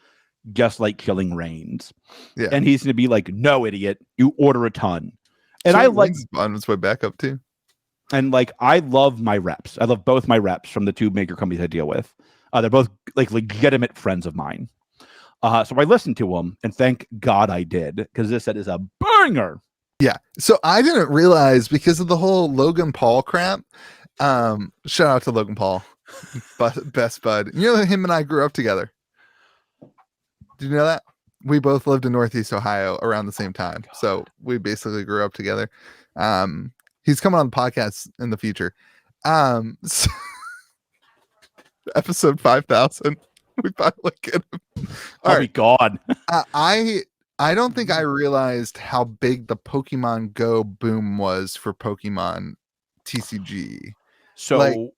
just like Killing Reigns. Yeah. And he's going to be like, no, idiot, you order a ton. And so I like on its way back up too. And like, I love my reps. I love both my reps from the 2 major companies I deal with. They're both like legitimate friends of mine. So I listened to them, and thank God I did, because this set is a banger. Yeah. So I didn't realize, because of the whole Logan Paul crap. Shout out to Logan Paul, best bud. You know, him and I grew up together. Did you know that? We both lived in Northeast Ohio around the same time, so we basically grew up together. He's coming on the podcast in the future. So, episode 5,000. We finally get him. I'll be gone. I don't think I realized how big the Pokemon Go boom was for Pokemon TCG. So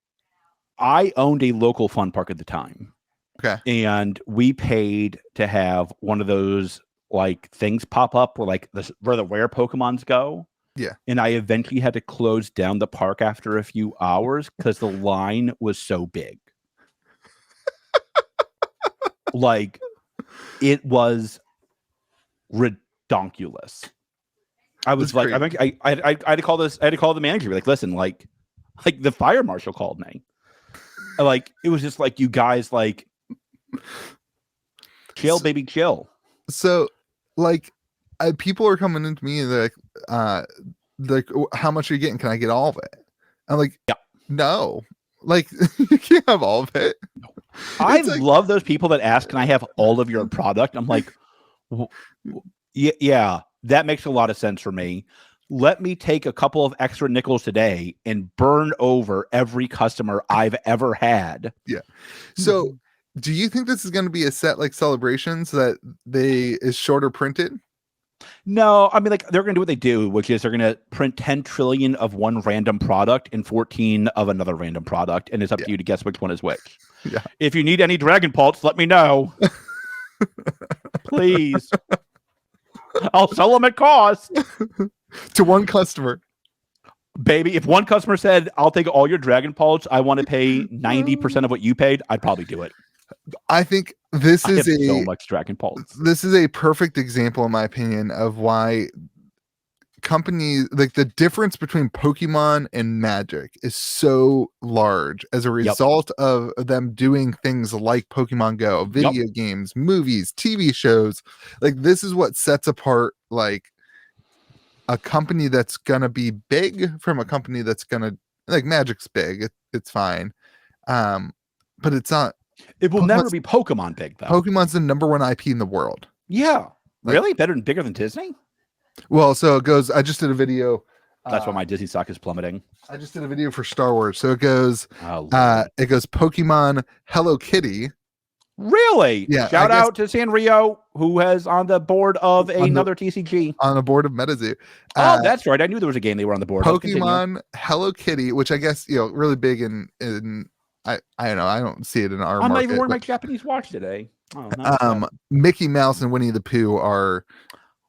I owned a local fun park at the time. Okay. And we paid to have one of those like things pop up where where the rare Pokemons go. Yeah. And I eventually had to close down the park after a few hours because the line was so big. Like, it was redonkulous. I was like, I had to call this. I had to call the manager. Like, listen, like the fire marshal called me. Like, it was just like, you guys, like, chill, baby, chill. So, like, people are coming into me and they're like, how much are you getting? Can I get all of it? I'm like, yeah, no, like, you can't have all of it. No. I love those people that ask, can I have all of your product? I'm like, yeah, that makes a lot of sense for me. Let me take a couple of extra nickels today and burn over every customer I've ever had. Yeah. So do you think this is going to be a set like Celebrations that is shorter printed? No, I mean, like, they're going to do what they do, which is they're going to print 10 trillion of one random product and 14 of another random product. And it's up to you to guess which one is which. Yeah. If you need any Dragon Pulse, let me know. Please. I'll sell them at cost. To one customer. Baby, if one customer said, I'll take all your Dragon Pulse, I want to pay 90% of what you paid, I'd probably do it. I think this is so much Dragon Pulse. This is a perfect example, in my opinion, of why companies, like, the difference between Pokemon and Magic is so large as a result of them doing things like Pokemon Go, video games, movies, TV shows. Like, this is what sets apart, like, a company that's gonna be big from a company that's gonna, like, Magic's big. It's fine. But it's not. It will never be Pokemon big, though. Pokemon's the #1 IP in the world. Yeah. Like, really? Bigger than Disney? Well, so it goes, I just did a video. That's why my Disney stock is plummeting. I just did a video for Star Wars. So it goes, Pokemon Hello Kitty. Really? Yeah. Shout out to Sanrio, who has on the board of another TCG. On the board of Metazoo. Oh, that's right. I knew there was a game they were on the board. Pokemon Hello Kitty, which I guess, really big in I don't know. I don't see it in our market. I'm not even wearing my Japanese watch today. Oh, Mickey Mouse and Winnie the Pooh are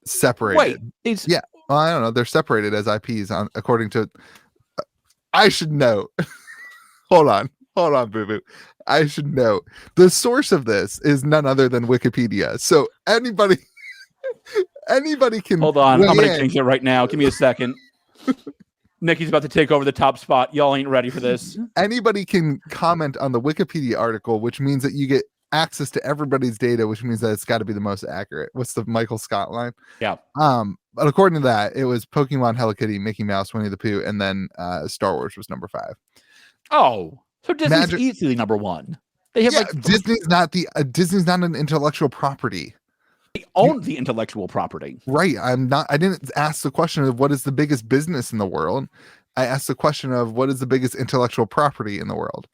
separated. Wait, well, I don't know. They're separated as IPs according to. I should know. Hold on, Boo Boo. I should know. The source of this is none other than Wikipedia. So anybody can. Hold on, I'm going to change it right now. Give me a second. Nikki's about to take over the top spot. Y'all ain't ready for this. Anybody can comment on the Wikipedia article, which means that you get access to everybody's data, which means that it's got to be the most accurate. What's the Michael Scott line? Yeah. But according to that, it was Pokemon, Hello Kitty, Mickey Mouse, Winnie the Pooh, and then Star Wars was number 5. Oh, so Disney's easily number 1. They have Disney's not an intellectual property. They own the intellectual property. Right. I didn't ask the question of what is the biggest business in the world. I asked the question of what is the biggest intellectual property in the world.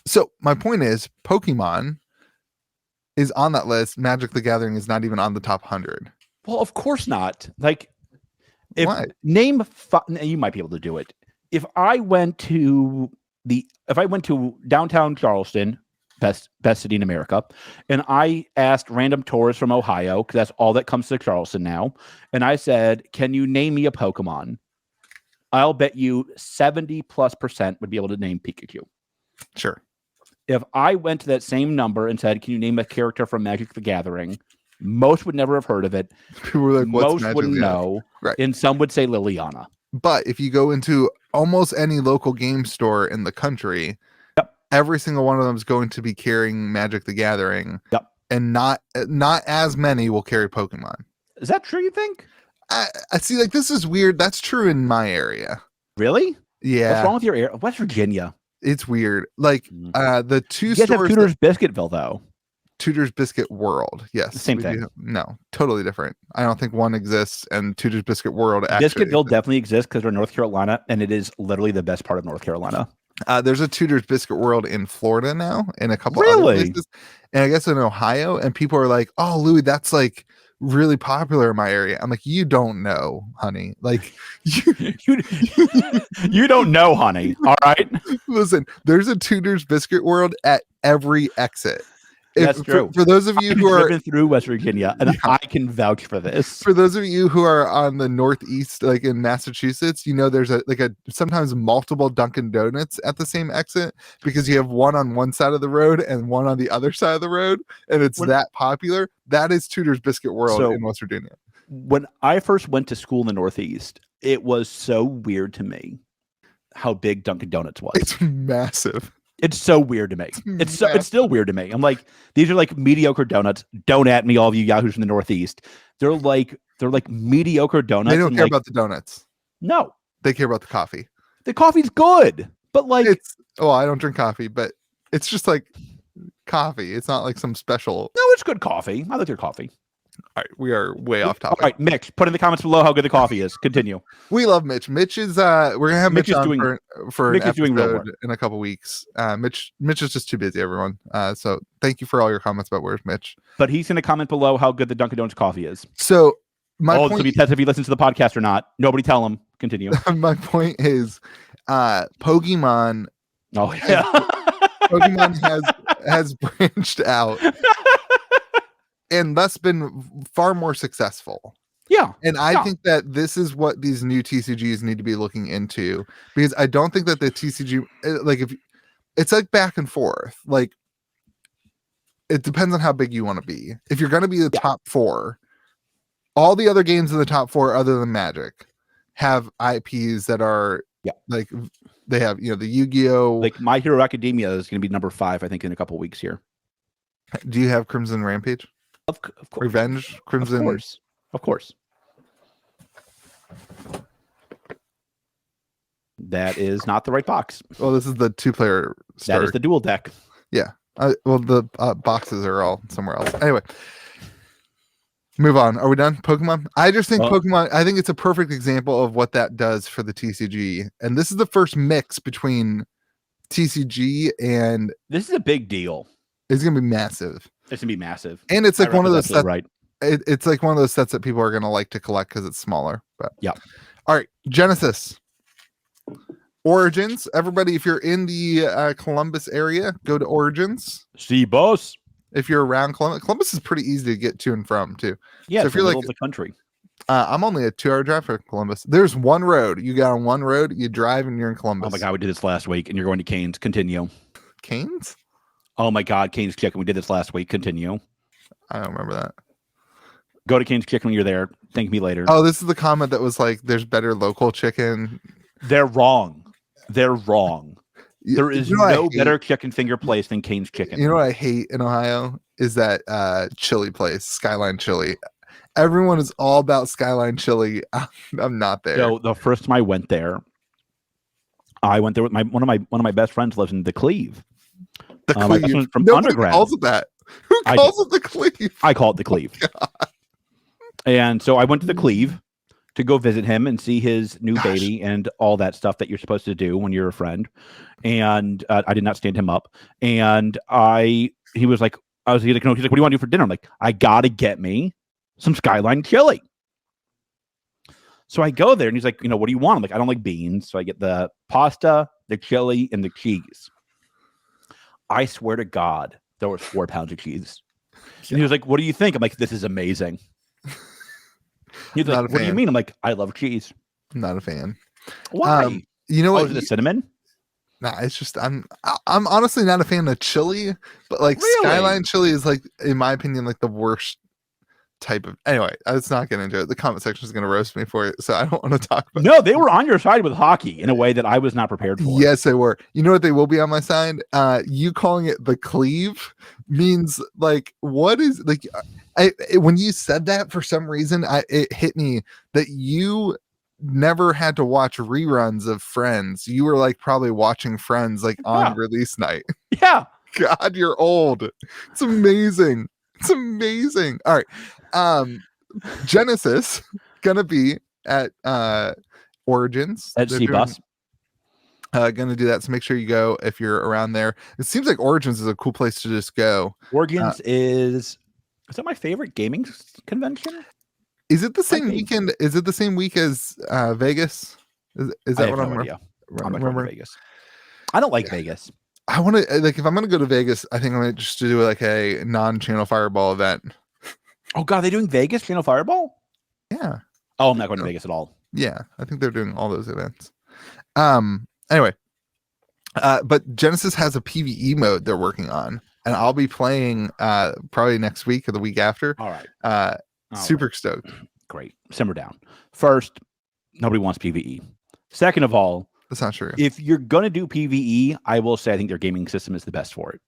So my point is, Pokemon is on that list. Magic the Gathering is not even on the top 100. Well, of course not. Like, you might be able to do it. If I went to downtown Charleston, best city in America, and I asked random tourists from Ohio, because that's all that comes to Charleston now, and I said, can you name me a Pokemon? I'll bet you 70+% would be able to name Pikachu. Sure. If I went to that same number and said, can you name a character from Magic the Gathering? Most would never have heard of it. People were like, what's most wouldn't know. Right. And some would say Liliana. But if you go into almost any local game store in the country, every single one of them is going to be carrying Magic the Gathering. Yep. And not as many will carry Pokemon. Is that true, you think? I see, like, this is weird. That's true in my area. Really? Yeah. What's wrong with your area? West Virginia. It's weird. Like, the two you stores. Have Cooter's Biscuitville, though. Tudor's Biscuit World. Yes. Same thing. No, totally different. I don't think one exists, and Tudor's Biscuit World actually Biscuitville definitely exists because we're in North Carolina, and it is literally the best part of North Carolina. There's a Tudor's Biscuit World in Florida now, and a couple Really? other places, and I guess in Ohio, and people are like, "Oh, Louis, that's like really popular in my area." I'm like, "You don't know, honey. Like, you don't know, honey. All right. Listen, there's a Tudor's Biscuit World at every exit. That's true. For those of you who are driven through West Virginia, and I can vouch for this. For those of you who are on the Northeast, like in Massachusetts, you know there's a sometimes multiple Dunkin' Donuts at the same exit because you have one on one side of the road and one on the other side of the road, and it's that popular. That is Tudor's Biscuit World in West Virginia. When I first went to school in the Northeast, it was so weird to me how big Dunkin' Donuts was. It's massive. It's so weird to me. It's still weird to me. I'm like, these are like mediocre donuts. Don't at me, all of you yahoos from the Northeast. They're like mediocre donuts. They don't care about the donuts. No, they care about the coffee. The coffee's good, but like I don't drink coffee, but it's just like coffee. It's not like some special. No, it's good coffee. I like their coffee. All right, we are way off topic. All right, Mitch, put in the comments below how good the coffee is. Continue. We love Mitch. Mitch is we're gonna have Mitch on for an episode in a couple weeks. Mitch is just too busy, everyone. So thank you for all your comments about where's Mitch. But he's gonna comment below how good the Dunkin' Donuts coffee is. So my point, to be tested if he listens to the podcast or not. Nobody tell him. Continue. My point is Pokemon. Oh yeah. Pokemon has branched out. And thus been far more successful. Yeah. And I think that this is what these new TCGs need to be looking into, because I don't think that the TCG, like, if it's like back and forth, like it depends on how big you want to be. If you're going to be the top 4, all the other games in the top 4 other than Magic have IPs that are like, they have, the Yu-Gi-Oh! Like My Hero Academia is going to be number 5, I think, in a couple weeks here. Do you have Crimson Rampage? Of course. Revenge? Crimson? Of course. That is not the right box. Well, this is the 2-player That is the dual deck. Yeah. Well, the boxes are all somewhere else. Anyway. Move on. Are we done? Pokemon? I just think Pokemon, I think it's a perfect example of what that does for the TCG. And this is the first mix between TCG and... This is a big deal. It's going to be massive. It's going to be massive. And it's like one of those sets, right? It's like one of those sets that people are going to like to collect because it's smaller. But yeah. All right. Genesis. Origins. Everybody, if you're in the Columbus area, go to Origins. See, boss. If you're around Columbus is pretty easy to get to and from too. Yeah, so if you're like the country. I'm only a 2-hour drive from Columbus. There's one road. You got on one road, you drive and you're in Columbus. Oh my God, we did this last week and you're going to Cane's. Continue. Cane's? Oh my God, Cane's Chicken. We did this last week. Continue. I don't remember that. Go to Cane's Chicken when you're there. Thank me later. Oh, this is the comment that was like, there's better local chicken. They're wrong. There is no better chicken finger place than Cane's Chicken. You know what I hate in Ohio is that chili place, Skyline Chili. Everyone is all about Skyline Chili. I'm not there. So the first time I went there with one of my best friends lives in the Cleve. The Cleve. From Nobody undergrad. calls it that. Who calls it the Cleve? I call it the Cleve. And so I went to the Cleve to go visit him and see his new baby and all that stuff that you're supposed to do when you're a friend. And I did not stand him up. And he was like, what do you want to do for dinner? I'm like, I gotta get me some Skyline chili. So I go there and he's like, what do you want? I'm like, I don't like beans. So I get the pasta, the chili, and the cheese. I swear to God, there was 4 pounds of cheese. And he was like, what do you think? I'm like, this is amazing. He's like, what do you mean? I'm like, I love cheese. I'm not a fan. Why? You know what? Is it cinnamon? Nah, it's just I'm honestly not a fan of chili, but like Skyline chili is like, in my opinion, like the worst type of. Anyway, let's not get into it. The comment section is going to roast me for it, so I don't want to talk about. No, they were on your side with hockey in a way that I was not prepared for. Yes, they were. You know what? They will be on my side. You calling it the Cleve means like, what is like? When you said that, for some reason, it hit me that you never had to watch reruns of Friends. You were like probably watching Friends like on release night. Yeah. God, you're old. It's amazing. It's amazing. All right. Genesis gonna be at Origins. At They're C-Bus. gonna do that. So make sure you go if you're around there. It seems like Origins is a cool place to just go. Origins is that my favorite gaming convention? Is it the same Might be. weekend? Is it the same week as Vegas? Is I that have what no I'm idea. I'm not going to remembering? Vegas. I don't like Vegas. I want to like if I'm gonna go to Vegas, I think I'm gonna just do like a non-channel Fireball event. Oh God, they doing Vegas Channel Fireball? Yeah. Oh, I'm not going to Vegas at all. Yeah, I think they're doing all those events. Anyway, but Genesis has a PvE mode they're working on, and I'll be playing probably next week or the week after. All right. Super stoked. Great. Simmer down. First, nobody wants PvE. Second of all, That's not true. if you're going to do PvE, I will say I think their gaming system is the best for it.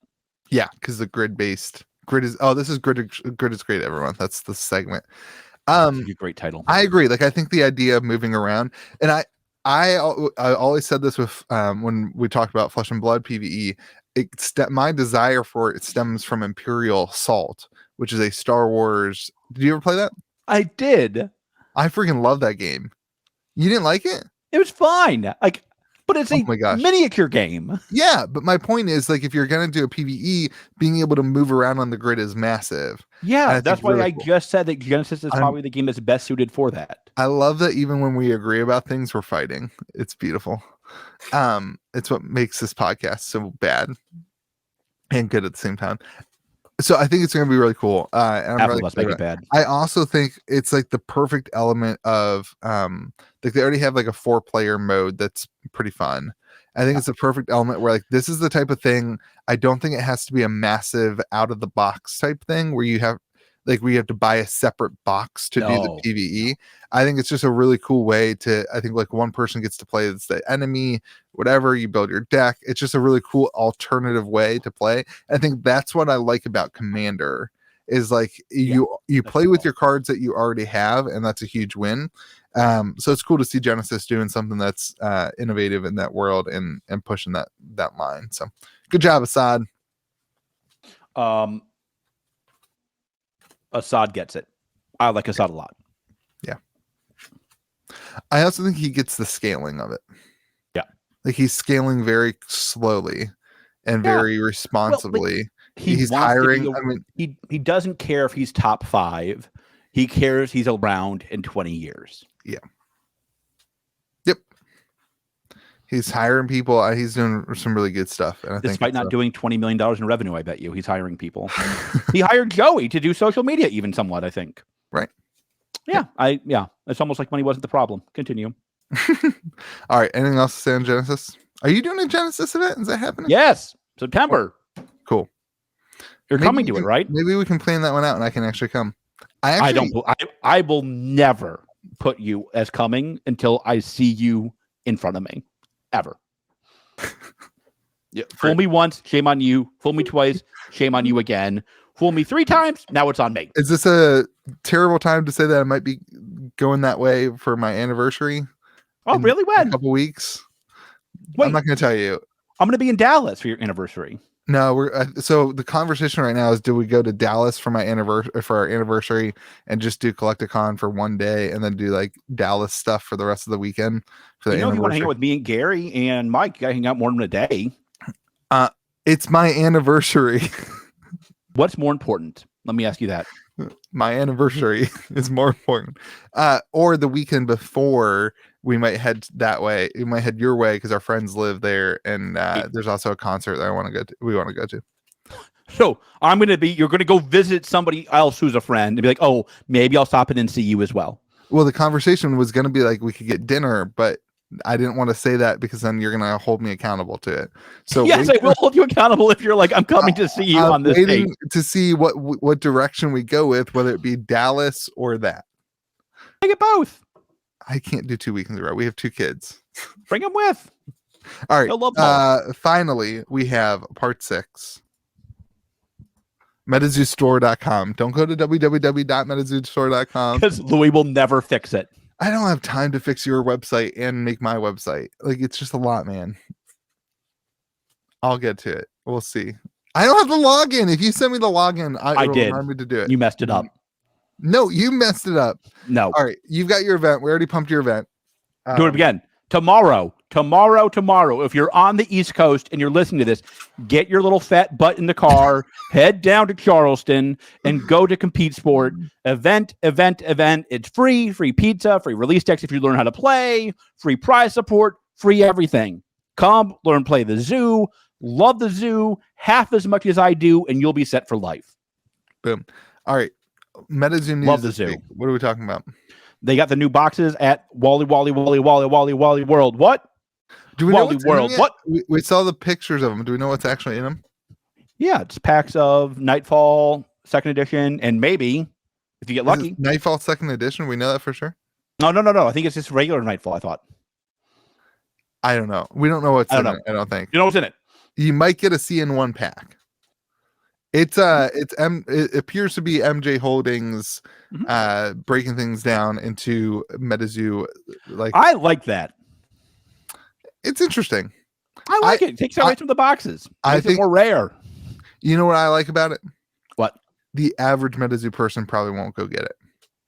Yeah, because the grid is this is grid is great, everyone. That's the segment. That's a great title. I agree. Like I think the idea of moving around, and I always said this with when we talked about Flesh and Blood PvE. My desire for it stems from Imperial Assault, which is a Star Wars. Did you ever play that? I did. I freaking love that game. You didn't like it? It was fine. Like, but it's a my gosh. miniature game. Yeah, but my point is, like, if you're gonna do a PvE, being able to move around on the grid is massive. Yeah, that's why really I cool. just said that Genesis is probably the game that's best suited for that. I love that even when we agree about things, we're fighting. It's beautiful. It's what makes this podcast so bad and good at the same time. So I think it's going to be really cool. And I'm really make it bad. I also think it's like the perfect element of like they already have like a 4-player mode that's pretty fun. I think it's a perfect element where like this is the type of thing. I don't think it has to be a massive out of the box type thing where you have to buy a separate box to do the PvE. I think it's just a really cool way to, I think like one person gets to play as the enemy, whatever, you build your deck. It's just a really cool alternative way to play. I think that's what I like about Commander is like you play with your cards that you already have, and that's a huge win. So it's cool to see Genesis doing something that's innovative in that world and pushing that line. So good job, Assad. Assad gets it. I like Assad a lot. Yeah. I also think he gets the scaling of it. Yeah. Like he's scaling very slowly and very responsibly. Well, he's hiring. He doesn't care if he's top 5. He cares he's around in 20 years. Yeah. Yep. He's hiring people. He's doing some really good stuff. And Despite not doing $20 million in revenue, I bet you he's hiring people. He hired Joey to do social media, even somewhat, I think. Right. Yeah. It's almost like money wasn't the problem. Continue. All right. Anything else to say on Genesis? Are you doing a Genesis event? Is that happening? Yes. September. Cool. You're coming to it, right? Maybe we can plan that one out and I can actually come. I will never put you as coming until I see you in front of me. Ever. Yeah, fool me once, shame on you. Fool me twice, shame on you again. Fool me 3 times, now it's on me. Is this a terrible time to say that I might be going that way for my anniversary? Oh, really? When? A couple weeks. Wait, I'm not going to tell you. I'm going to be in Dallas for your anniversary. No, we're so the conversation right now is: do we go to Dallas for our anniversary and just do Collecticon for one day, and then do like Dallas stuff for the rest of the weekend? For the if you want to hang out with me and Gary and Mike, you got to hang out more than a day. It's my anniversary. What's more important? Let me ask you that. My anniversary is more important. Or the weekend before, we might head that way. We might head your way because our friends live there, and there's also a concert that we want to go to. So you're going to go visit somebody else who's a friend and be like, oh, maybe I'll stop in and see you as well. Well, the conversation was going to be like we could get dinner, but I didn't want to say that because then you're going to hold me accountable to it. So yes, I will hold you accountable if you're like, I'm coming to see you on this date. To see what direction we go with, whether it be Dallas or that. I get both. I can't do 2 weekends in a row. We have 2 kids. Bring them with. All right. Finally, we have part 6. MetaZooStore.com. Don't go to www.MetaZooStore.com. Because Louis will never fix it. I don't have time to fix your website and make my website. Like, it's just a lot, man. I'll get to it. We'll see. I don't have the login. If you send me the login, I it'll did. remind me to do it. You messed it up. No, you messed it up. No. All right, you've got your event. We already pumped your event. Do it again. Tomorrow. If you're on the East Coast and you're listening to this, get your little fat butt in the car, head down to Charleston, and go to Compete Sport. Event. It's free pizza, free release decks if you learn how to play, free prize support, free everything. Come, learn, play the zoo, love the zoo half as much as I do, and you'll be set for life. Boom. All right. Metazoo news. Love the zoo. Week. What are we talking about? They got the new boxes at Wally World. What? Do we know what's World? What? We saw the pictures of them. Do we know what's actually in them? Yeah, it's packs of Nightfall Second Edition, and maybe if you get lucky, Nightfall Second Edition. We know that for sure. No. I think it's just regular Nightfall. I thought. I don't know. We don't know what's in it. I don't think. You know what's in it? You might get a CN1 pack. It appears to be MJ Holdings breaking things down into Metazoo. Like, I like that. It's interesting. I like it. It takes away from the boxes. I think it's more rare. You know what I like about it? What? The average Metazoo person probably won't go get it.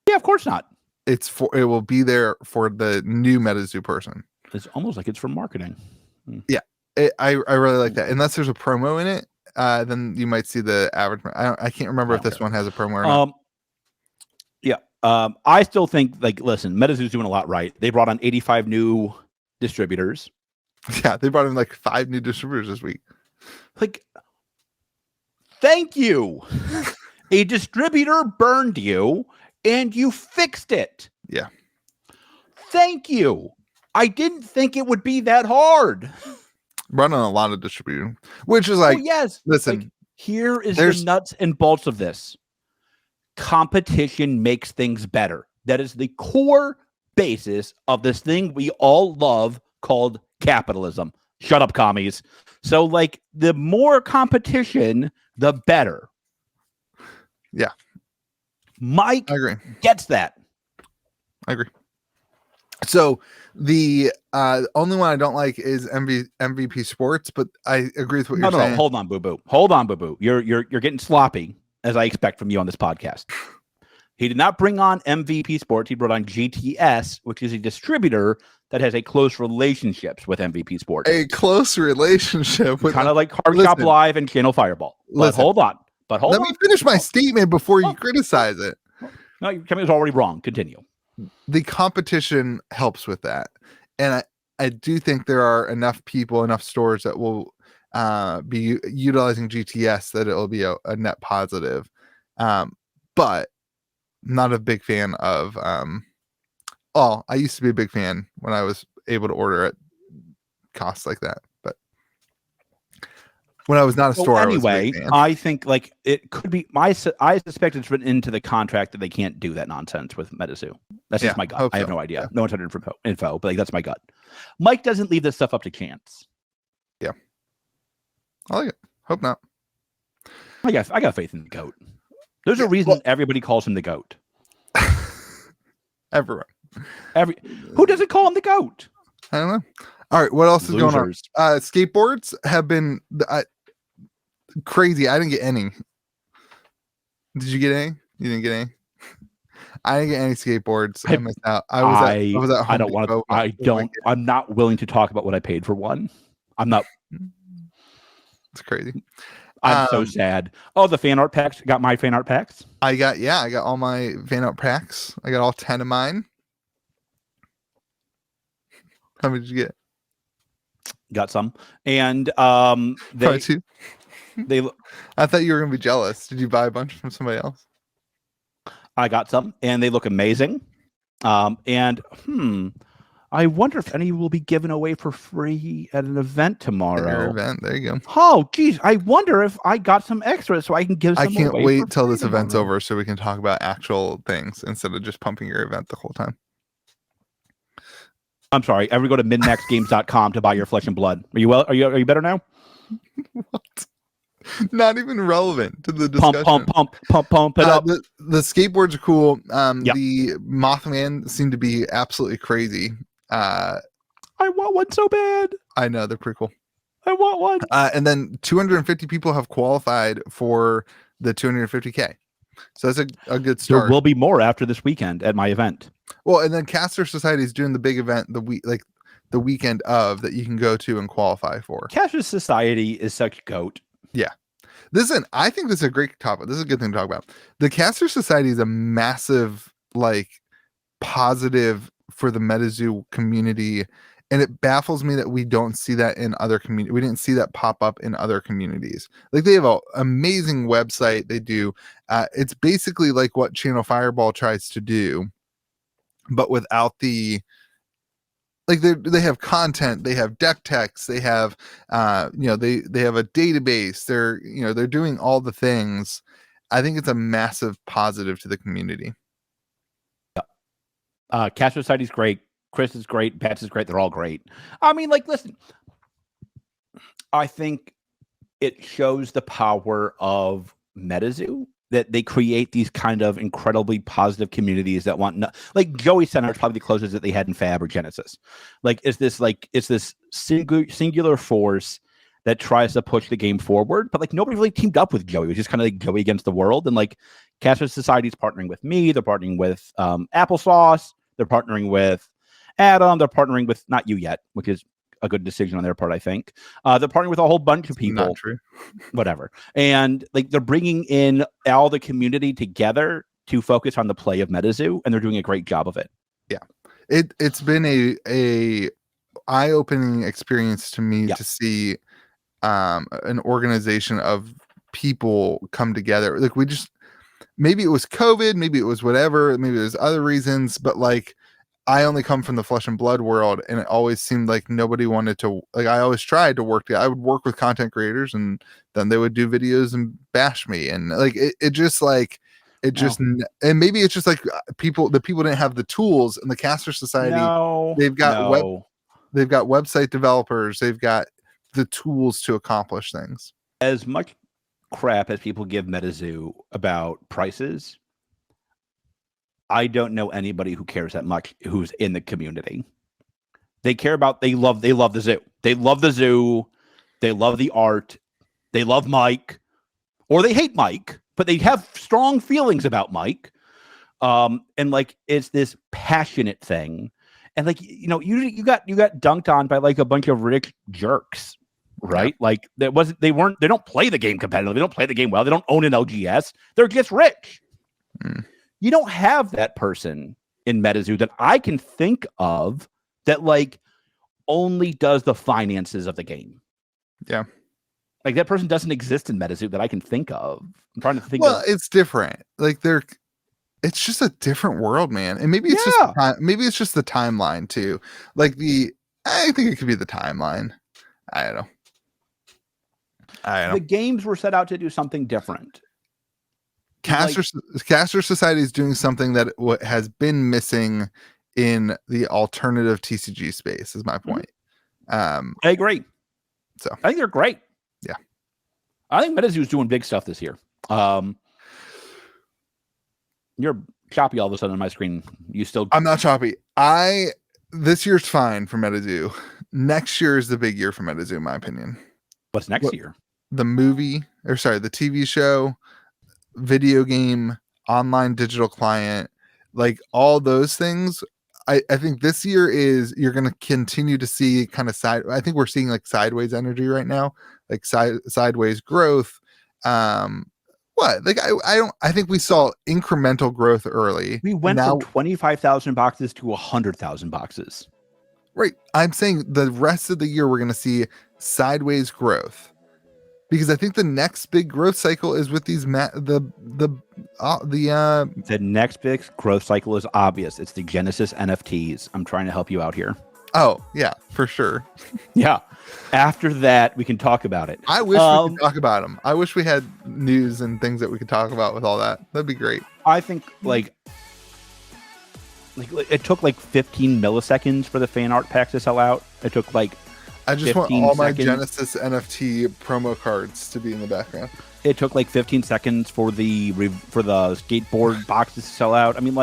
Yeah, of course not. It will be there for the new Metazoo person. It's almost like it's for marketing. Yeah, I really like that. Unless there's a promo in it, then you might see the average. I can't remember if this one has a promo or not. Yeah. I still think, listen, Metazoo's doing a lot right. They brought on 85 new distributors. Yeah, they brought in 5 new distributors this week. Thank you. A distributor burned you and you fixed it. Yeah. Thank you. I didn't think it would be that hard. Run on a lot of distributors, which is yes. Listen, here is the nuts and bolts of this. Competition makes things better. That is the core basis of this thing we all love called capitalism. Shut up, commies. So, the more competition, the better. Yeah. Mike I agree. Gets that. I agree. So the only one I don't like is MVP Sports, but I agree with what you're saying. No, hold on, boo-boo. You're getting sloppy, as I expect from you on this podcast. He did not bring on MVP Sports. He brought on GTS, which is a distributor that has a close relationship with MVP Sports. A close relationship with kind of like Hard Shop Live and Channel Fireball. But hold on. Let me finish my statement before you criticize it. No, your comment is already wrong. Continue. The competition helps with that. And I do think there are enough people, enough stores that will be utilizing GTS that it will be a net positive. But not a big fan of I used to be a big fan when I was able to order at costs like that. But when I was not a store, anyway, I think it could be I suspect it's written into the contract that they can't do that nonsense with Metazoo. That's just my gut. I have no idea. Yeah. No one's had info, but that's my gut. Mike doesn't leave this stuff up to chance. Yeah. I like it. Hope not. I got faith in the GOAT. There's a reason everybody calls him the GOAT. Everyone. Who doesn't call him the GOAT? I don't know. All right, what else is going on? Skateboards have been crazy. I didn't get any. Did you get any? You didn't get any? I didn't get any skateboards. I missed out. I was at Home I don't want to. I'm not willing to talk about what I paid for one. I'm not. It's crazy. I'm so sad. Oh, the fan art packs. Got my fan art packs. I got all my fan art packs. I got all 10 of mine. How many did you get? Got some. And they I thought you were gonna be jealous. Did you buy a bunch from somebody else? I got some, and they look amazing. I wonder if any will be given away for free at an event tomorrow. At your event, there you go. Oh, geez, I wonder if I got some extras so I can give some away. I can't wait till this event's over so we can talk about actual things instead of just pumping your event the whole time. I'm sorry. Ever go to midmaxgames.com to buy your flesh and blood? Are you better now? What? Not even relevant to the discussion. Pump it up. The skateboards are cool. The Mothman seem to be absolutely crazy. I want one so bad. I know, they're pretty cool. I want one. And then 250 people have qualified for the 250K. So that's a good start. There will be more after this weekend at my event. Well, and then Caster Society is doing the big event the weekend of that you can go to and qualify for. Caster Society is such goat. Yeah. Listen, I think this is a great topic. This is a good thing to talk about. The Caster Society is a massive, positive for the Metazoo community. And it baffles me that we don't see that in other communities. We didn't see that pop up in other communities. They have an amazing website. They do. It's basically like what Channel Fireball tries to do, but without the they have content, they have deck text, they have they have a database. They're doing all the things. I think it's a massive positive to the community. Yeah. Caster Society's great. Chris is great. Bats is great. They're all great. I mean, listen, I think it shows the power of Metazoo that they create these kind of incredibly positive communities that want Joey Center is probably the closest that they had in Fab or Genesis. It's this singular force that tries to push the game forward, but nobody really teamed up with Joey. It was just kind of Joey against the world. And Caster Society's partnering with me. They're partnering with Applesauce. They're partnering with Adam. They're partnering with not you yet, which is a good decision on their part, I think. They're partnering with a whole bunch of people. Not true. Whatever. And they're bringing in all the community together to focus on the play of Metazoo, and they're doing a great job of it. Yeah. It's been a eye-opening experience to me to see an organization of people come together. Maybe it was COVID, maybe it was whatever, maybe there's other reasons, but I only come from the flesh and blood world, and it always seemed like nobody wanted to. I always tried to work. I would work with content creators, and then they would do videos and bash me, and and maybe it's just the people didn't have the tools, and the Caster Society. They've got website developers. They've got the tools to accomplish things. As much crap as people give Metazoo about prices, I don't know anybody who cares that much who's in the community. They love the zoo. They love the zoo. They love the art. They love Mike, or they hate Mike, but they have strong feelings about Mike. And it's this passionate thing. And you got dunked on by a bunch of rich jerks, right? They don't play the game competitively. They don't play the game well. They don't own an LGS. They're just rich. You don't have that person in Metazoo that I can think of that only does the finances of the game. Yeah. That person doesn't exist in Metazoo that I can think of. I'm trying to think it's different. It's just a different world, man. And maybe it's just the timeline too. I think it could be the timeline. I don't know. The games were set out to do something different. Caster Society is doing something that has been missing in the alternative TCG space, is my point. I agree. So I think they're great. Yeah. I think Metazoo is doing big stuff this year. You're choppy all of a sudden on my screen. I'm not choppy. This year's fine for Metazoo. Next year is the big year for Metazoo, in my opinion. What's next year? The TV show, video game, online digital client, all those things. I think this year you're going to continue to see kind of I think we're seeing sideways energy right now, sideways growth. I think we saw incremental growth early. We went from 25,000 boxes to 100,000 boxes. Right. I'm saying the rest of the year we're going to see sideways growth. Because I think the next big growth cycle is with these the next big growth cycle is obvious. It's the Genesis NFTs. I'm trying to help you out here. Oh yeah, for sure. Yeah. After that, we can talk about it. I wish we could talk about them. I wish we had news and things that we could talk about with all that. That'd be great. I think it took 15 milliseconds for the fan art packs to sell out. It took I just want all my Genesis NFT promo cards to be in the background. It took 15 seconds for the skateboard boxes to sell out. I mean,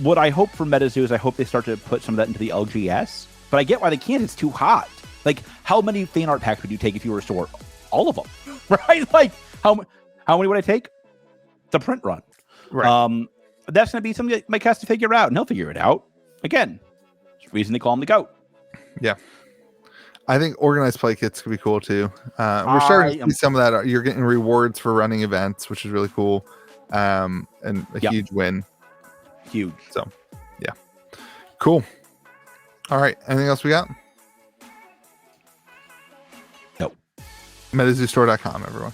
what I hope for Metazoo is I hope they start to put some of that into the LGS. But I get why they can't. It's too hot. Like, how many fan art packs would you take if you were a store? All of them, right? Like, how many would I take? The print run. Right. That's going to be something that Mike has to figure out, and he'll figure it out. Again, there's a reason they call him the GOAT. Yeah. I think organized play kits could be cool too. We're starting to see some of that. You're getting rewards for running events, which is really cool. And a huge win. Huge. So, yeah. Cool. All right. Anything else we got? No. MetaZooStore.com, everyone.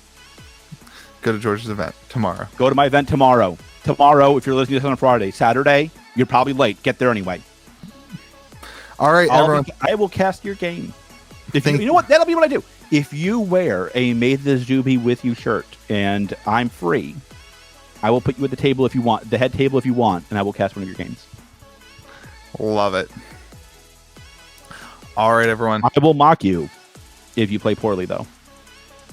Go to George's event tomorrow. Go to my event tomorrow. Tomorrow, if you're listening to this on a Friday. Saturday, you're probably late. Get there anyway. All right, everyone. I will cast your game. You know what? That'll be what I do. If you wear a May the Zoo be with you shirt and I'm free, I will put you at the table if you want, the head table if you want, and I will cast one of your games. Love it. All right, everyone. I will mock you if you play poorly, though.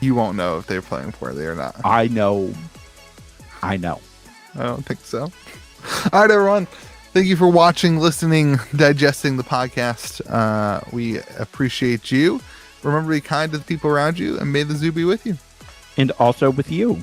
You won't know if they're playing poorly or not. I know. I don't think so. All right, everyone. Thank you for watching, listening, digesting the podcast. We appreciate you. Remember to be kind to the people around you, and may the zoo be with you. And also with you.